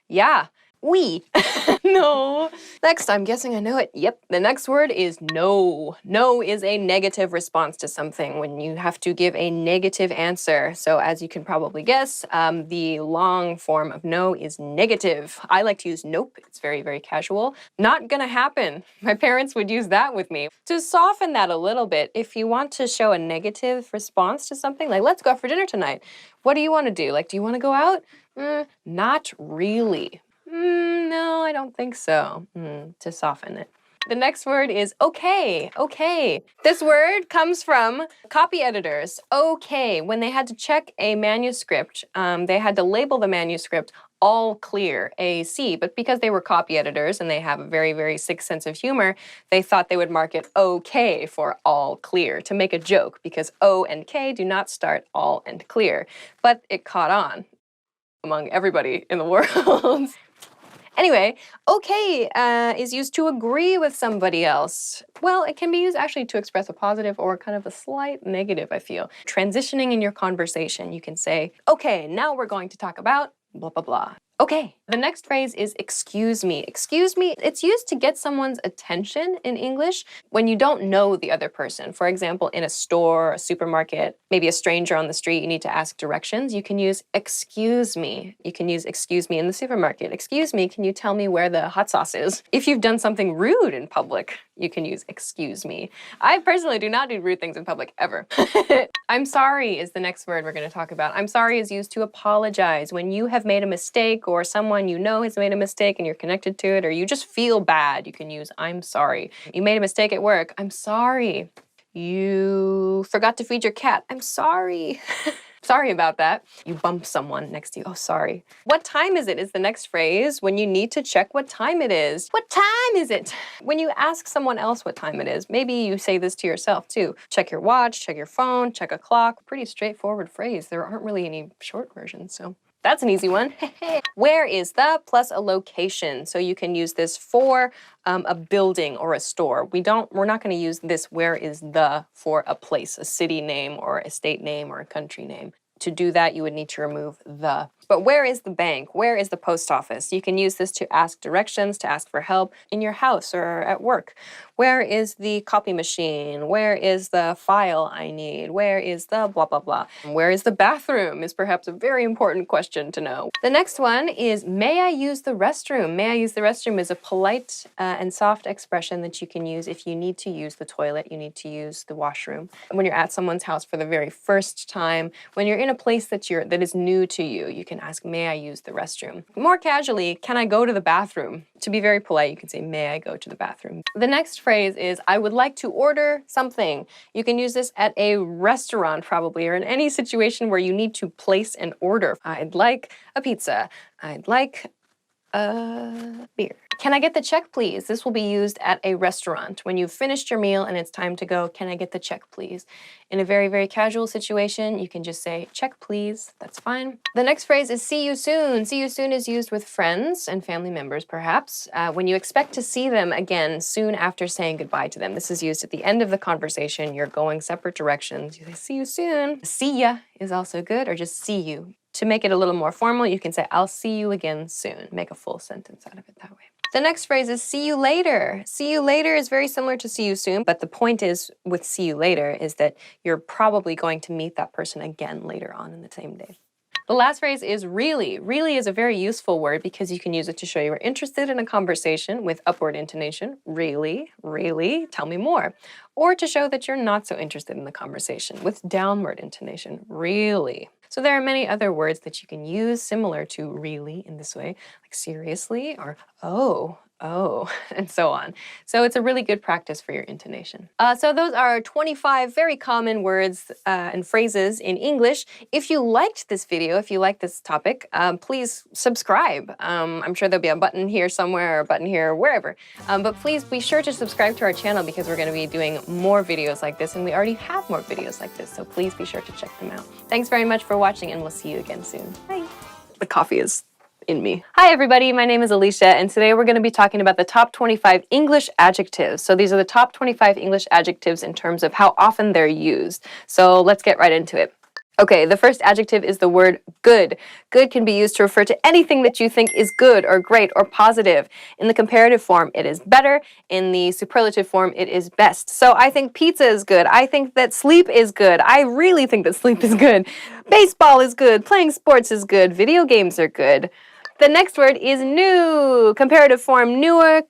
yeah. Oui. No. Next, I'm guessing I know it. Yep. The next word is no. No is a negative response to something when you have to give a negative answer. So as you can probably guess, the long form of no is negative. I like to use nope. It's very, very casual. Not gonna happen. My parents would use that with me. To soften that a little bit, if you want to show a negative response to something, like let's go out for dinner tonight. What do you want to do? Like, do you want to go out? Not really. No, I don't think so, to soften it. The next word is okay, okay. This word comes from copy editors. Okay, when they had to check a manuscript, they had to label the manuscript all clear, AC, but because they were copy editors and they have a very, very sick sense of humor, they thought they would mark it OK for all clear to make a joke because O and K do not start all and clear. But it caught on among everybody in the world. Anyway, okay is used to agree with somebody else. Well, it can be used actually to express a positive or kind of a slight negative, I feel. Transitioning in your conversation, you can say, okay, now we're going to talk about blah, blah, blah. Okay. The next phrase is excuse me. Excuse me, it's used to get someone's attention in English when you don't know the other person. For example, in a store, a supermarket, maybe a stranger on the street, you need to ask directions. You can use excuse me. You can use excuse me in the supermarket. Excuse me, can you tell me where the hot sauce is? If you've done something rude in public, you can use excuse me. I personally do not do rude things in public ever. I'm sorry is the next word we're going to talk about. I'm sorry is used to apologize. When you have made a mistake or someone you know has made a mistake and you're connected to it, or you just feel bad, you can use I'm sorry. You made a mistake at work. I'm sorry. You forgot to feed your cat. I'm sorry. Sorry about that. You bump someone next to you. Oh, sorry. What time is it is the next phrase when you need to check what time it is. What time is it? When you ask someone else what time it is, maybe you say this to yourself too. Check your watch, check your phone, check a clock. Pretty straightforward phrase. There aren't really any short versions, so that's an easy one. Where is the plus a location. So you can use this for a building or a store. We're not going to use this where is the for a place, a city name or a state name or a country name. To do that, you would need to remove the. But where is the bank? Where is the post office? You can use this to ask directions, to ask for help in your house or at work. Where is the copy machine? Where is the file I need? Where is the blah, blah, blah? Where is the bathroom is perhaps a very important question to know. The next one is, may I use the restroom? May I use the restroom is a polite and soft expression that you can use if you need to use the toilet, you need to use the washroom. When you're at someone's house for the very first time, when you're in a place that is new to you, you can ask, may I use the restroom? More casually, can I go to the bathroom? To be very polite, you can say, may I go to the bathroom? The next phrase is, I would like to order something. You can use this at a restaurant probably, or in any situation where you need to place an order. I'd like a pizza. I'd like a beer. Can I get the check, please? This will be used at a restaurant. When you've finished your meal and it's time to go, can I get the check, please? In a very, very casual situation, you can just say, check, please. That's fine. The next phrase is see you soon. See you soon is used with friends and family members, perhaps, when you expect to see them again soon after saying goodbye to them. This is used at the end of the conversation. You're going separate directions. You say, see you soon. See ya is also good, or just see you. To make it a little more formal, you can say, I'll see you again soon. Make a full sentence out of it that way. The next phrase is see you later. See you later is very similar to see you soon, but the point is with see you later is that you're probably going to meet that person again later on in the same day. The last phrase is really. Really is a very useful word because you can use it to show you are interested in a conversation with upward intonation. Really, really, tell me more. Or to show that you're not so interested in the conversation with downward intonation. Really. So there are many other words that you can use similar to really in this way, like seriously or oh, and so on. So it's a really good practice for your intonation. So those are 25 very common words and phrases in English. If you liked this video, if you like this topic, please subscribe. I'm sure there'll be a button here somewhere or a button here or wherever. But please be sure to subscribe to our channel because we're going to be doing more videos like this, and we already have more videos like this, so please be sure to check them out. Thanks very much for watching, and we'll see you again soon. Bye. The coffee is in me. Hi everybody, my name is Alicia, and today we're going to be talking about the top 25 English adjectives. So these are the top 25 English adjectives in terms of how often they're used. So let's get right into it. Okay, the first adjective is the word good. Good can be used to refer to anything that you think is good or great or positive. In the comparative form, it is better. In the superlative form, it is best. So I think pizza is good. I think that sleep is good. I really think that sleep is good. Baseball is good. Playing sports is good. Video games are good. The next word is new. Comparative form, newer.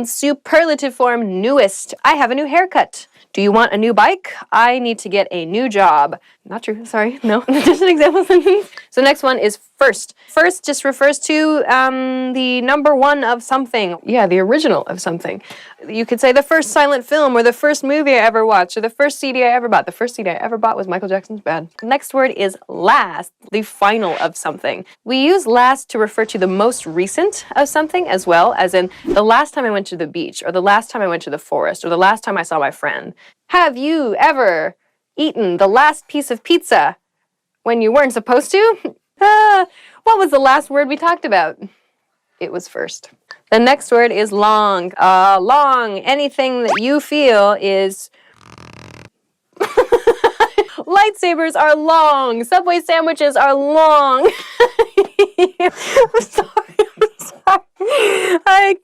Superlative form, newest. I have a new haircut. Do you want a new bike? I need to get a new job. Not true, sorry, no, just an example sentence. So next one is first. First just refers to the number one of something. Yeah, the original of something. You could say the first silent film, or the first movie I ever watched, or the first CD I ever bought. The first CD I ever bought was Michael Jackson's Bad. Next word is last, the final of something. We use last to refer to the most recent of something, as well as in the last time I went to the beach, or the last time I went to the forest, or the last time I saw my friend. Have you ever eaten the last piece of pizza when you weren't supposed to? What was the last word we talked about? It was first. The next word is long. Long. Anything that you feel is... Lightsabers are long. Subway sandwiches are long. I'm sorry.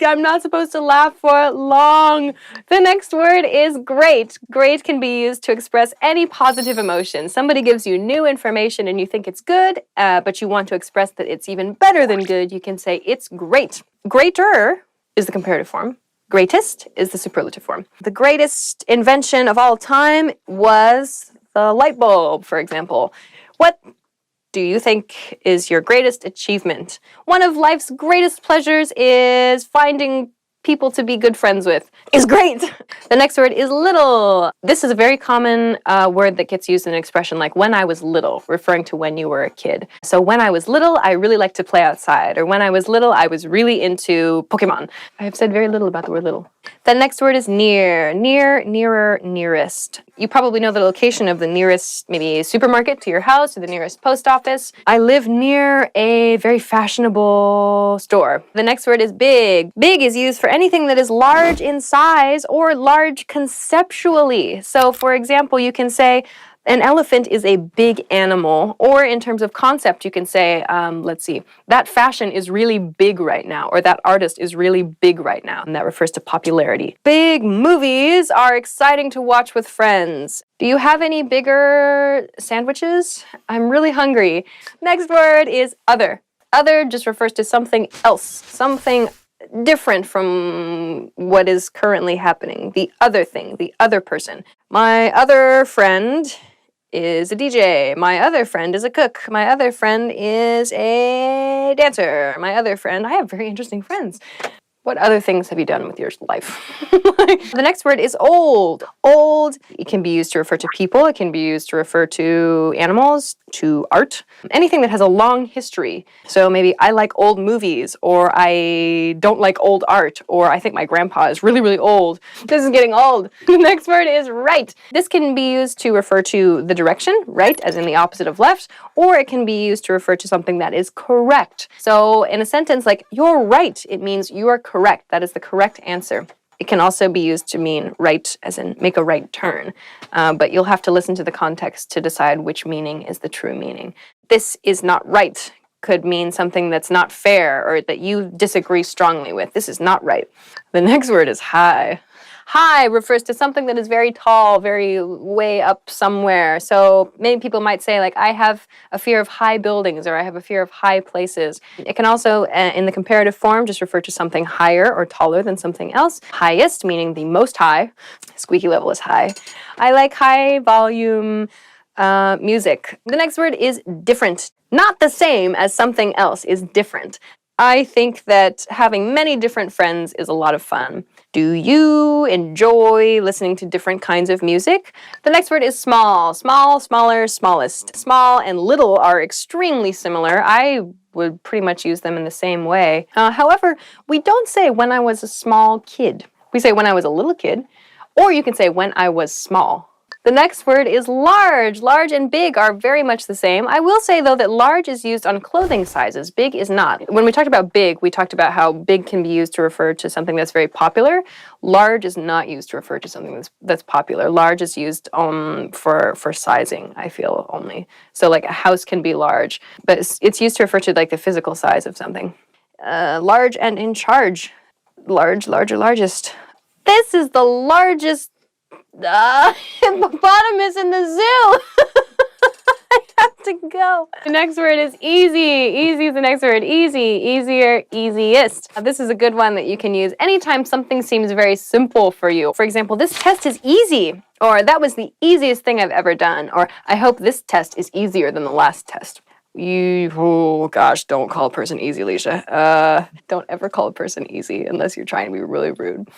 I'm not supposed to laugh for long. The next word is great. Great can be used to express any positive emotion. Somebody gives you new information and you think it's good, but you want to express that it's even better than good. You can say it's great. Greater is the comparative form. Greatest is the superlative form. The greatest invention of all time was the light bulb, for example. What do you think is your greatest achievement? One of life's greatest pleasures is finding people to be good friends with. Is great. The next word is little. This is a very common word that gets used in an expression like when I was little, referring to when you were a kid. So when I was little, I really liked to play outside. Or when I was little, I was really into Pokemon. I have said very little about the word little. The next word is near. Near, nearer, nearest. You probably know the location of the nearest, maybe supermarket to your house or the nearest post office. I live near a very fashionable store. The next word is big. Big is used for anything that is large in size or large conceptually. So for example, you can say, an elephant is a big animal, or in terms of concept, you can say, let's see, that fashion is really big right now, or that artist is really big right now, and that refers to popularity. Big movies are exciting to watch with friends. Do you have any bigger sandwiches? I'm really hungry. Next word is other. Other just refers to something else, something different from what is currently happening. The other thing, the other person. My other friend is a DJ. My other friend is a cook. My other friend is a dancer. My other friend, I have very interesting friends. What other things have you done with your life? The next word is old. Old, it can be used to refer to people. It can be used to refer to animals, to art, anything that has a long history. So maybe I like old movies, or I don't like old art, or I think my grandpa is really, really old. This is getting old. The next word is right. This can be used to refer to the direction, right, as in the opposite of left, or it can be used to refer to something that is correct. So in a sentence like, you're right, it means you are correct. That is the correct answer. It can also be used to mean right, as in make a right turn. But you'll have to listen to the context to decide which meaning is the true meaning. This is not right could mean something that's not fair or that you disagree strongly with. This is not right. The next word is high. High refers to something that is very tall, very way up somewhere. So many people might say, like, I have a fear of high buildings, or I have a fear of high places. It can also, in the comparative form, just refer to something higher or taller than something else. Highest, meaning the most high. Squeaky level is high. I like high volume music. The next word is different. Not the same as something else, is different. I think that having many different friends is a lot of fun. Do you enjoy listening to different kinds of music? The next word is small. Small, smaller, smallest. Small and little are extremely similar. I would pretty much use them in the same way. However, we don't say when I was a small kid. We say when I was a little kid, or you can say when I was small. The next word is large. Large and big are very much the same. I will say, though, that large is used on clothing sizes. Big is not. When we talked about big, we talked about how big can be used to refer to something that's very popular. Large is not used to refer to something that's popular. Large is used for sizing, I feel, only. So, like, a house can be large, but it's used to refer to, like, the physical size of something. Large and in charge. Large, larger, largest. This is the largest hippopotamus in the zoo. I have to go. The next word is easy. Easy is the next word. Easy, easier, easiest. This is a good one that you can use anytime something seems very simple for you. For example, this test is easy, or that was the easiest thing I've ever done, or I hope this test is easier than the last test. Oh gosh, don't call a person easy, Alicia. Don't ever call a person easy unless you're trying to be really rude.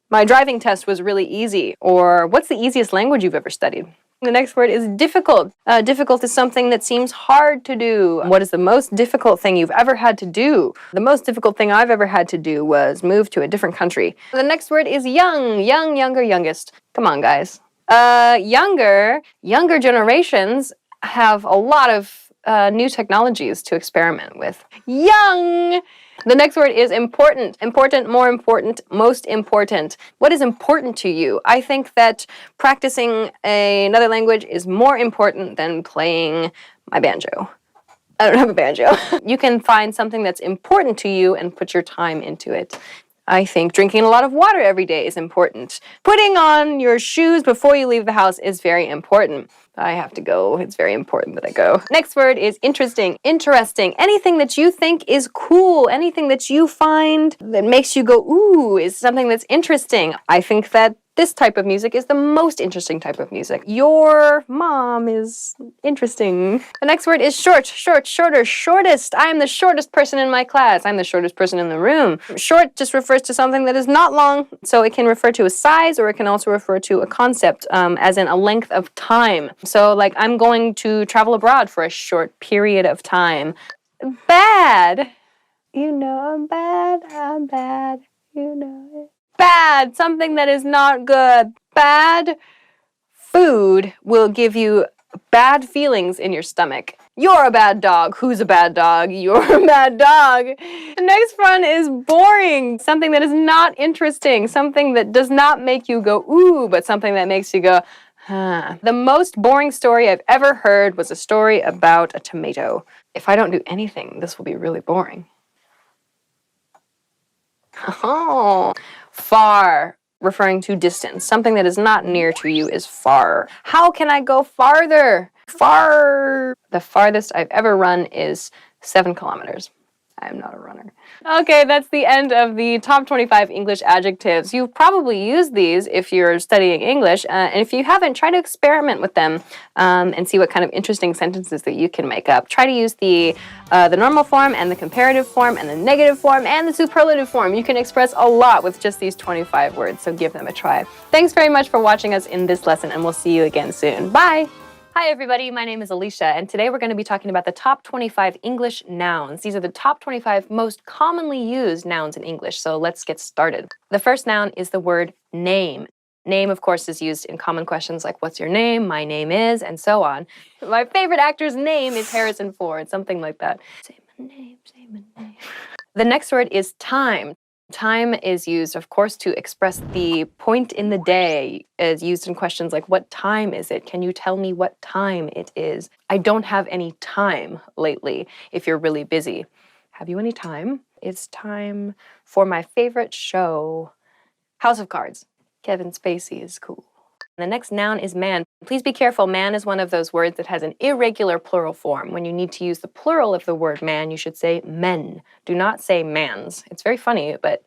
My driving test was really easy. Or what's the easiest language you've ever studied? The next word is difficult. Difficult is something that seems hard to do. What is the most difficult thing you've ever had to do? The most difficult thing I've ever had to do was move to a different country. The next word is young. Young, younger, youngest. Come on, guys. Younger generations have a lot of new technologies to experiment with. Young! The next word is important. Important, more important, most important. What is important to you? I think that practicing another language is more important than playing my banjo. I don't have a banjo. You can find something that's important to you and put your time into it. I think drinking a lot of water every day is important. Putting on your shoes before you leave the house is very important. I have to go. It's very important that I go. Next word is interesting. Interesting. Anything that you think is cool, anything that you find that makes you go, ooh, is something that's interesting. I think that this type of music is the most interesting type of music. Your mom is interesting. The next word is short, short, shorter, shortest. I am the shortest person in my class. I'm the shortest person in the room. Short just refers to something that is not long, so it can refer to a size, or it can also refer to a concept, as in a length of time. So, like, I'm going to travel abroad for a short period of time. Bad. You know I'm bad, you know it. Bad, something that is not good. Bad food will give you bad feelings in your stomach. You're a bad dog. Who's a bad dog? You're a bad dog. The next one is boring. Something that is not interesting. Something that does not make you go, ooh, but something that makes you go, huh. The most boring story I've ever heard was a story about a tomato. If I don't do anything, this will be really boring. Oh. Far, referring to distance. Something that is not near to you is far. How can I go farther? Far. The farthest I've ever run is 7 kilometers. I am not a runner. Okay, that's the end of the top 25 English adjectives. You've probably used these if you're studying English, and if you haven't, try to experiment with them and see what kind of interesting sentences that you can make up. Try to use the normal form and the comparative form and the negative form and the superlative form. You can express a lot with just these 25 words, so give them a try. Thanks very much for watching us in this lesson, and we'll see you again soon. Bye! Hi everybody, my name is Alicia, and today we're going to be talking about the top 25 English nouns. These are the top 25 most commonly used nouns in English, so let's get started. The first noun is the word name. Name, of course, is used in common questions like, what's your name, my name is, and so on. My favorite actor's name is Harrison Ford, something like that. Say my name, say my name. The next word is time. Time is used, of course, to express the point in the day. Is used in questions like, what time is it? Can you tell me what time it is? I don't have any time lately, if you're really busy. Have you any time? It's time for my favorite show, House of Cards. Kevin Spacey is cool. The next noun is man. Please be careful, man is one of those words that has an irregular plural form. When you need to use the plural of the word man, you should say men. Do not say mans. It's very funny, but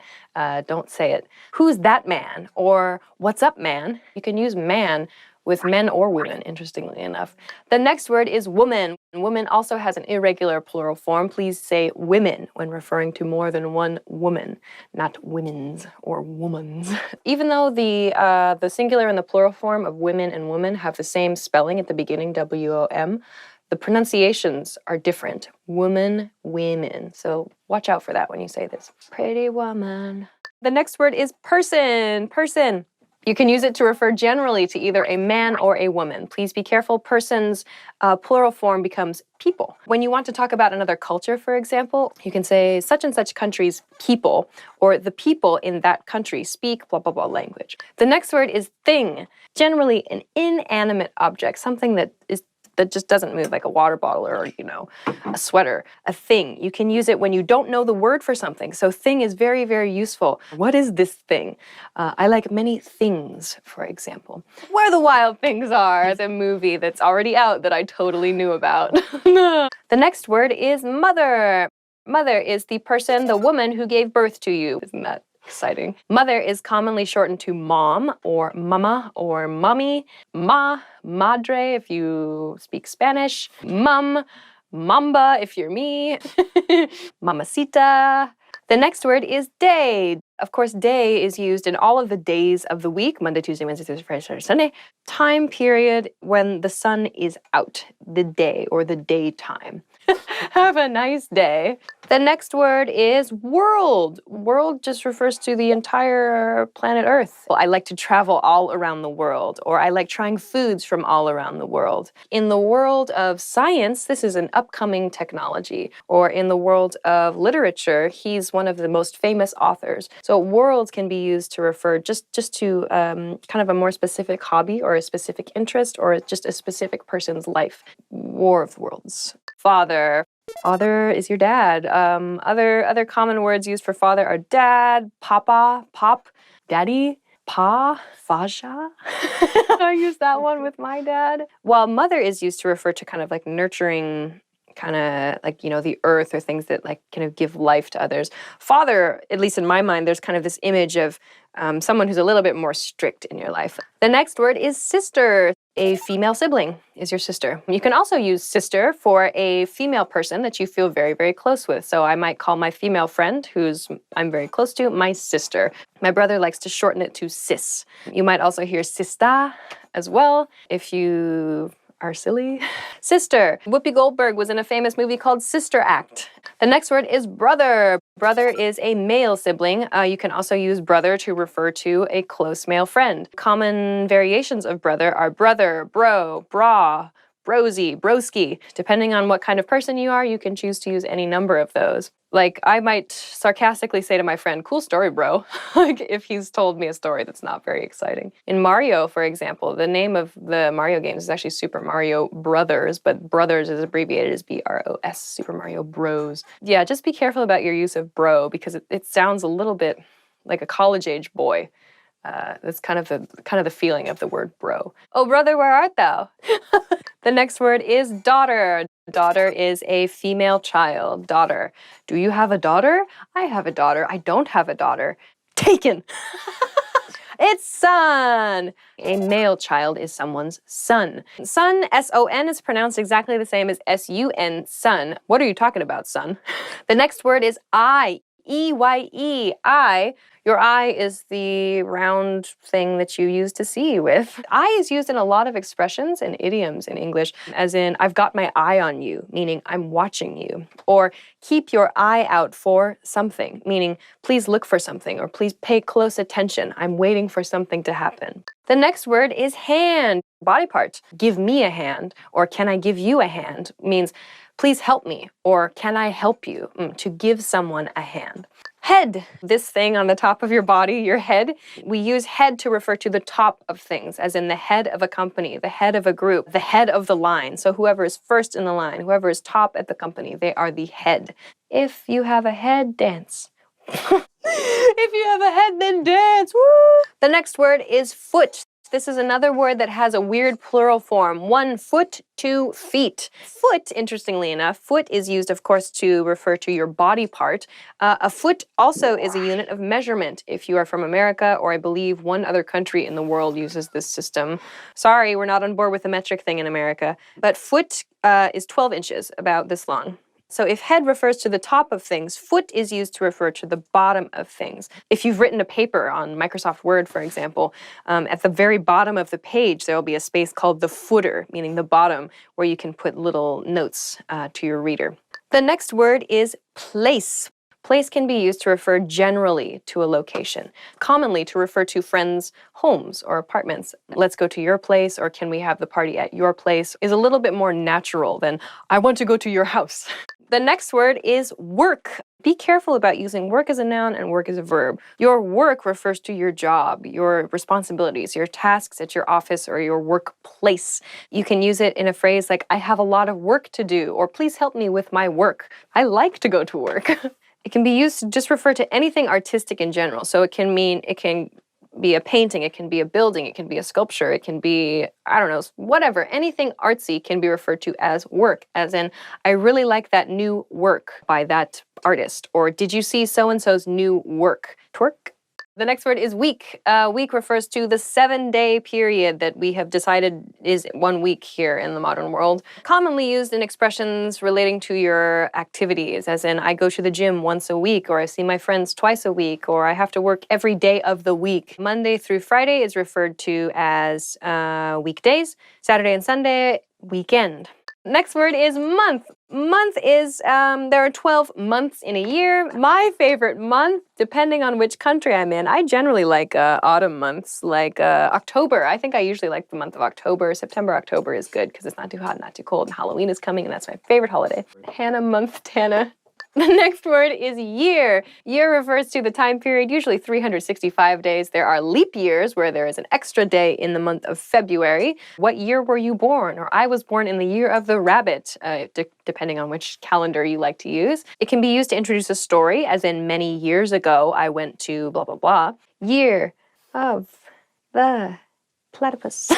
don't say it. Who's that man? Or what's up, man? You can use man with men or women, interestingly enough. The next word is woman. Woman also has an irregular plural form. Please say women when referring to more than one woman, not women's or woman's. Even though the singular and the plural form of women and woman have the same spelling at the beginning, W-O-M, the pronunciations are different. Woman, women. So watch out for that when you say this. Pretty woman. The next word is person. Person. You can use it to refer generally to either a man or a woman. Please be careful, person's plural form becomes people. When you want to talk about another culture, for example, you can say such and such country's people, or the people in that country speak blah, blah, blah language. The next word is thing. Generally an inanimate object, something that just doesn't move, like a water bottle or, a sweater, a thing. You can use it when you don't know the word for something. So thing is very, very useful. What is this thing? I like many things, for example. Where the Wild Things Are, the movie that's already out that I totally knew about. The next word is mother. Mother is the person, the woman who gave birth to you. Isn't that exciting? Mother is commonly shortened to mom or mama or mommy, ma, madre if you speak Spanish, mum, mamba if you're me, mamacita. The next word is day. Of course, day is used in all of the days of the week, Monday, Tuesday, Wednesday, Thursday, Friday, Saturday, Sunday. Time period when the sun is out, the day or the daytime. Have a nice day. The next word is world. World just refers to the entire planet Earth. Well, I like to travel all around the world, or I like trying foods from all around the world. In the world of science, this is an upcoming technology. Or in the world of literature, he's one of the most famous authors. So worlds can be used to refer just to kind of a more specific hobby or a specific interest or just a specific person's life. War of Worlds. Father. Father is your dad. Other common words used for father are dad, papa, pop, daddy, pa, faja. I use that one with my dad. While mother is used to refer to kind of like nurturing, kind of like, the earth or things that like kind of give life to others. Father, at least in my mind, there's kind of this image of someone who's a little bit more strict in your life. The next word is sister. A female sibling is your sister. You can also use sister for a female person that you feel very, very close with. So I might call my female friend, I'm very close to, my sister. My brother likes to shorten it to sis. You might also hear sista as well if you are silly. Sister. Whoopi Goldberg was in a famous movie called Sister Act. The next word is brother. Brother is a male sibling. You can also use brother to refer to a close male friend. Common variations of brother are brother, bro, bra, brosy, broski. Depending on what kind of person you are, you can choose to use any number of those. Like, I might sarcastically say to my friend, cool story, bro, like if he's told me a story that's not very exciting. In Mario, for example, the name of the Mario games is actually Super Mario Brothers, but Brothers is abbreviated as B-R-O-S, Super Mario Bros. Yeah, just be careful about your use of bro, because it sounds a little bit like a college-age boy. That's kind of the feeling of the word bro. Oh, brother, where art thou? The next word is daughter. Daughter is a female child. Daughter. Do you have a daughter? I have a daughter. I don't have a daughter. Taken. It's son. A male child is someone's son. Son, S-O-N, is pronounced exactly the same as S-U-N, son. What are you talking about, son? The next word is eye. E-Y-E, eye. Your eye is the round thing that you use to see with. Eye is used in a lot of expressions and idioms in English, as in, I've got my eye on you, meaning I'm watching you. Or keep your eye out for something, meaning please look for something, or please pay close attention. I'm waiting for something to happen. The next word is hand, body part. Give me a hand, or can I give you a hand, means please help me, or can I help you, to give someone a hand. Head, this thing on the top of your body, your head. We use head to refer to the top of things, as in the head of a company, the head of a group, the head of the line. So whoever is first in the line, whoever is top at the company, they are the head. If you have a head, dance. If you have a head, then dance. Woo! The next word is foot. This is another word that has a weird plural form. 1 foot, 2 feet. Foot, interestingly enough, foot is used, of course, to refer to your body part. A foot also is a unit of measurement. If you are from America, or I believe one other country in the world uses this system. Sorry, we're not on board with the metric thing in America. But foot is 12 inches, about this long. So if head refers to the top of things, foot is used to refer to the bottom of things. If you've written a paper on Microsoft Word, for example, at the very bottom of the page, there will be a space called the footer, meaning the bottom, where you can put little notes to your reader. The next word is place. Place can be used to refer generally to a location, commonly to refer to friends' homes or apartments. Let's go to your place, or can we have the party at your place, is a little bit more natural than I want to go to your house. The next word is work. Be careful about using work as a noun and work as a verb. Your work refers to your job, your responsibilities, your tasks at your office or your workplace. You can use it in a phrase like, I have a lot of work to do, or please help me with my work. I like to go to work. It can be used to just refer to anything artistic in general. So it can be a painting, it can be a building, it can be a sculpture, it can be, I don't know, whatever. Anything artsy can be referred to as work, as in, I really like that new work by that artist, or did you see so-and-so's new work? Twerk. The next word is week. Week refers to the 7-day period that we have decided is 1 week here in the modern world. Commonly used in expressions relating to your activities, as in I go to the gym once a week, or I see my friends twice a week, or I have to work every day of the week. Monday through Friday is referred to as weekdays. Saturday and Sunday, weekend. Next word is month. Month is, there are 12 months in a year. My favorite month, depending on which country I'm in, I generally like autumn months, like October. I think I usually like the month of October. September, October is good because it's not too hot, not too cold, and Halloween is coming, and that's my favorite holiday. Hannah month, Tana. The next word is year. Year refers to the time period, usually 365 days. There are leap years where there is an extra day in the month of February. What year were you born? Or I was born in the year of the rabbit, depending on which calendar you like to use. It can be used to introduce a story, as in many years ago I went to blah, blah, blah. Year of the platypus.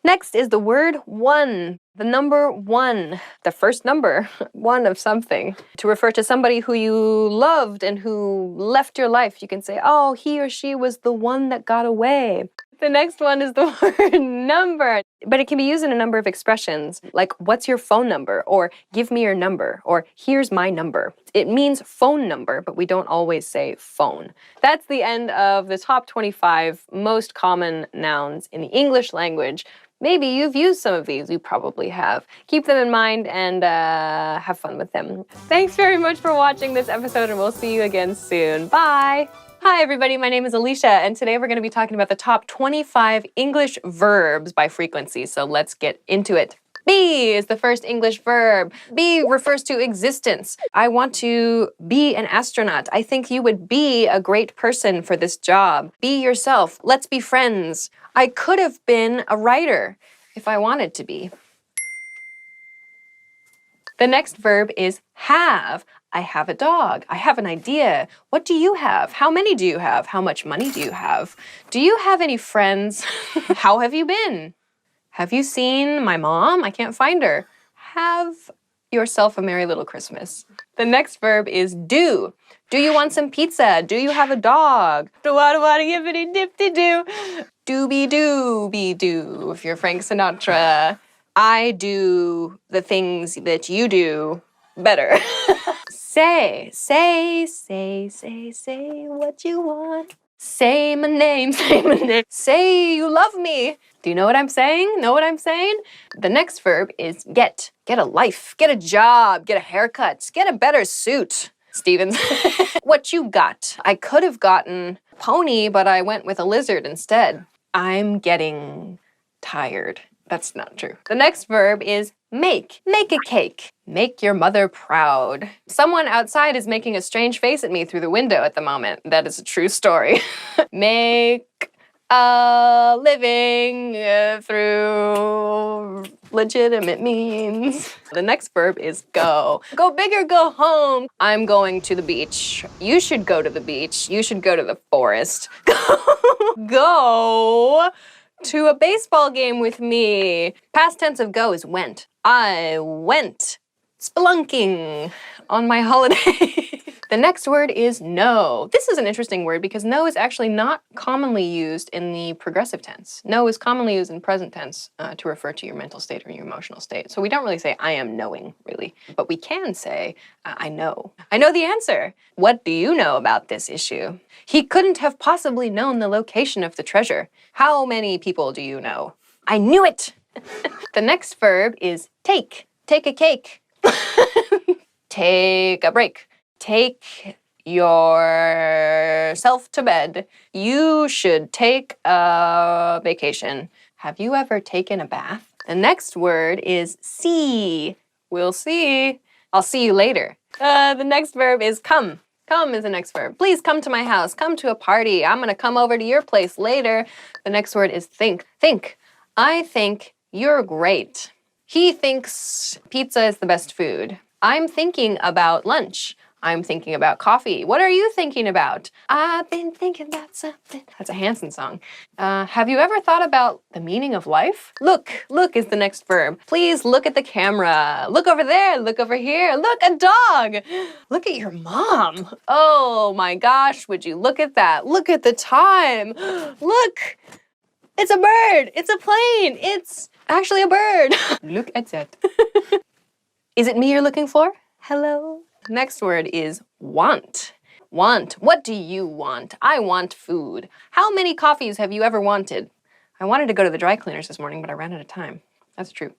Next is the word one. The number 1, the first number, 1 of something. To refer to somebody who you loved and who left your life, you can say, oh, he or she was the one that got away. The next one is the word number. But it can be used in a number of expressions, like, what's your phone number? Or give me your number, or here's my number. It means phone number, but we don't always say phone. That's the end of the top 25 most common nouns in the English language. Maybe you've used some of these, you probably have. Keep them in mind and have fun with them. Thanks very much for watching this episode, and we'll see you again soon. Bye! Hi everybody, my name is Alicia, and today we're going to be talking about the top 25 English verbs by frequency, so let's get into it. Be is the first English verb. Be refers to existence. I want to be an astronaut. I think you would be a great person for this job. Be yourself. Let's be friends. I could have been a writer if I wanted to be. The next verb is have. I have a dog. I have an idea. What do you have? How many do you have? How much money do you have? Do you have any friends? How have you been? Have you seen my mom? I can't find her. Have yourself a merry little Christmas. The next verb is do. Do you want some pizza? Do you have a dog? Do I want to give any dip-de-doo? Dooby-doo-be-doo, if you're Frank Sinatra. I do the things that you do better. Say what you want. Say my name, say my name. Say you love me. Do you know what I'm saying? Know what I'm saying? The next verb is get. Get a life, get a job, get a haircut, get a better suit. Stevens. What you got? I could have gotten a pony, but I went with a lizard instead. I'm getting tired. That's not true. The next verb is make. Make a cake. Make your mother proud. Someone outside is making a strange face at me through the window at the moment. That is a true story. Make a living through legitimate means. The next verb is go. Go big or go home. I'm going to the beach. You should go to the beach. You should go to the forest. Go to a baseball game with me. Past tense of go is went. I went spelunking on my holiday. The next word is no. This is an interesting word because no is actually not commonly used in the progressive tense. No is commonly used in present tense to refer to your mental state or your emotional state. So we don't really say I am knowing, really. But we can say I know. I know the answer. What do you know about this issue? He couldn't have possibly known the location of the treasure. How many people do you know? I knew it! The next verb is take. Take a cake. Take a break. Take yourself to bed. You should take a vacation. Have you ever taken a bath? The next word is see. We'll see. I'll see you later. The next verb is come. Come is the next verb. Please come to my house. Come to a party. I'm gonna come over to your place later. The next word is think. Think. I think you're great. He thinks pizza is the best food. I'm thinking about lunch. I'm thinking about coffee. What are you thinking about? I've been thinking about something. That's a Hanson song. Have you ever thought about the meaning of life? Look. Look is the next verb. Please look at the camera. Look over there. Look over here. Look, a dog. Look at your mom. Oh my gosh, would you look at that? Look at the time. Look. It's a bird. It's a plane. It's actually a bird. Look at that. Is it me you're looking for? Hello? Next word is want. Want. What do you want? I want food. How many coffees have you ever wanted? I wanted to go to the dry cleaners this morning, but I ran out of time. That's true.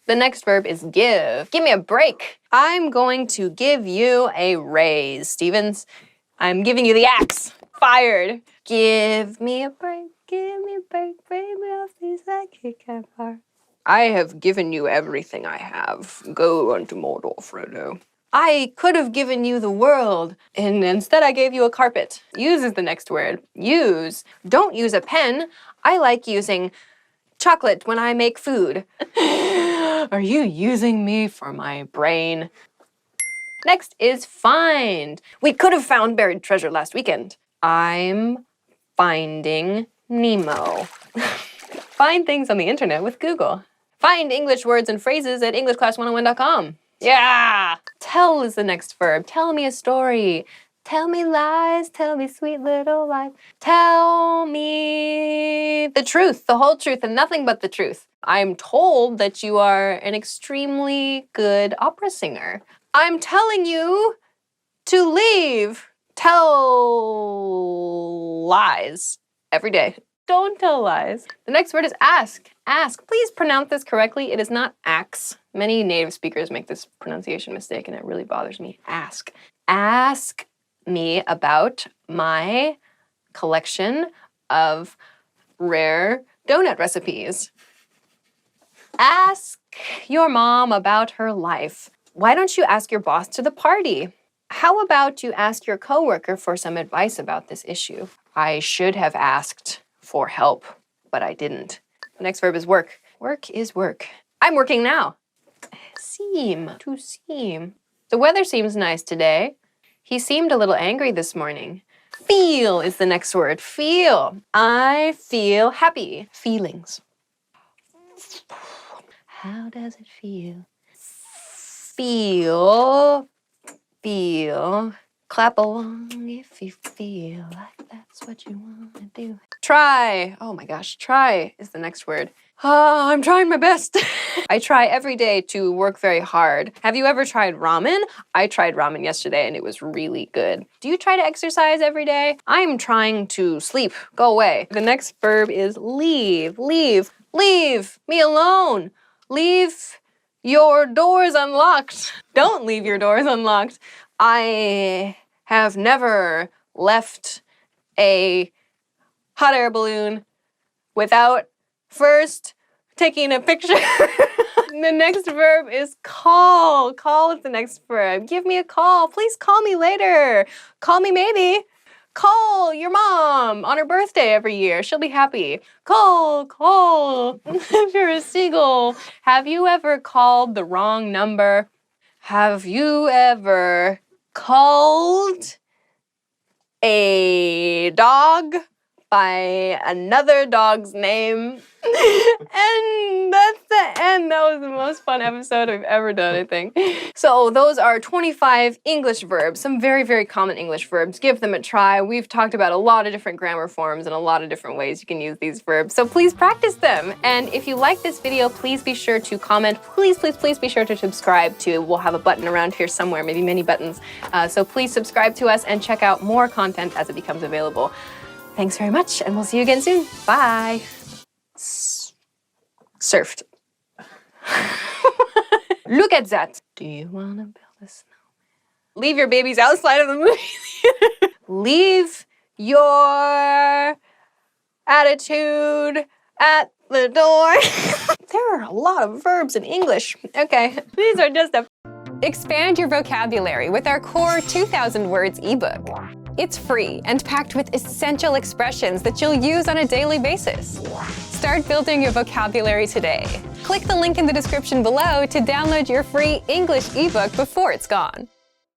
The next verb is give. Give me a break. I'm going to give you a raise, Stevens. I'm giving you the axe. Fired. Give me a break. Give me a break. Break me off these psychic apart. I have given you everything I have. Go unto Mordor, Frodo. I could have given you the world, and instead I gave you a carpet. Use is the next word. Use. Don't use a pen. I like using chocolate when I make food. Are you using me for my brain? Next is find. We could have found buried treasure last weekend. I'm finding Nemo. Find things on the internet with Google. Find English words and phrases at EnglishClass101.com. Yeah! Tell is the next verb. Tell me a story. Tell me lies. Tell me sweet little lies. Tell me the truth, the whole truth, and nothing but the truth. I'm told that you are an extremely good opera singer. I'm telling you to leave. Tell lies every day. Don't tell lies. The next word is ask. Ask. Please pronounce this correctly. It is not axe. Many native speakers make this pronunciation mistake and it really bothers me. Ask. Ask me about my collection of rare donut recipes. Ask your mom about her life. Why don't you ask your boss to the party? How about you ask your coworker for some advice about this issue? I should have asked for help, but I didn't. The next verb is work. Work is work. I'm working now. Seem, to seem. The weather seems nice today. He seemed a little angry this morning. Feel is the next word. Feel. I feel happy. Feelings. How does it feel? Feel. Feel. Clap along if you feel like that's what you want to do. Try. Oh my gosh, try is the next word. I'm trying my best. I try every day to work very hard. Have you ever tried ramen? I tried ramen yesterday and it was really good. Do you try to exercise every day? I'm trying to sleep. Go away. The next verb is leave. Leave. Leave me alone. Leave your doors unlocked. Don't leave your doors unlocked. I have never left a hot air balloon without first taking a picture. The next verb is call. Call is the next verb. Give me a call. Please call me later. Call me maybe. call your mom on her birthday every year. She'll be happy. Call. If you're a seagull, have you ever called the wrong number? Have you ever called a dog by another dog's name? And that's the end. That was the most fun episode I've ever done, I think. So those are 25 English verbs, some very, very common English verbs. Give them a try. We've talked about a lot of different grammar forms and a lot of different ways you can use these verbs. So please practice them. And if you like this video, please be sure to comment. Please be sure to subscribe to. We'll have a button around here somewhere, maybe many buttons. So please subscribe to us and check out more content as it becomes available. Thanks very much, and we'll see you again soon. Bye. Surfed. Look at that. Do you want to build a snowman? Leave your babies outside of the movie theater. Leave your attitude at the door. There are a lot of verbs in English. Okay, these are just a... Expand your vocabulary with our core 2,000 words ebook. It's free and packed with essential expressions that you'll use on a daily basis. Start building your vocabulary today. Click the link in the description below to download your free English ebook before it's gone.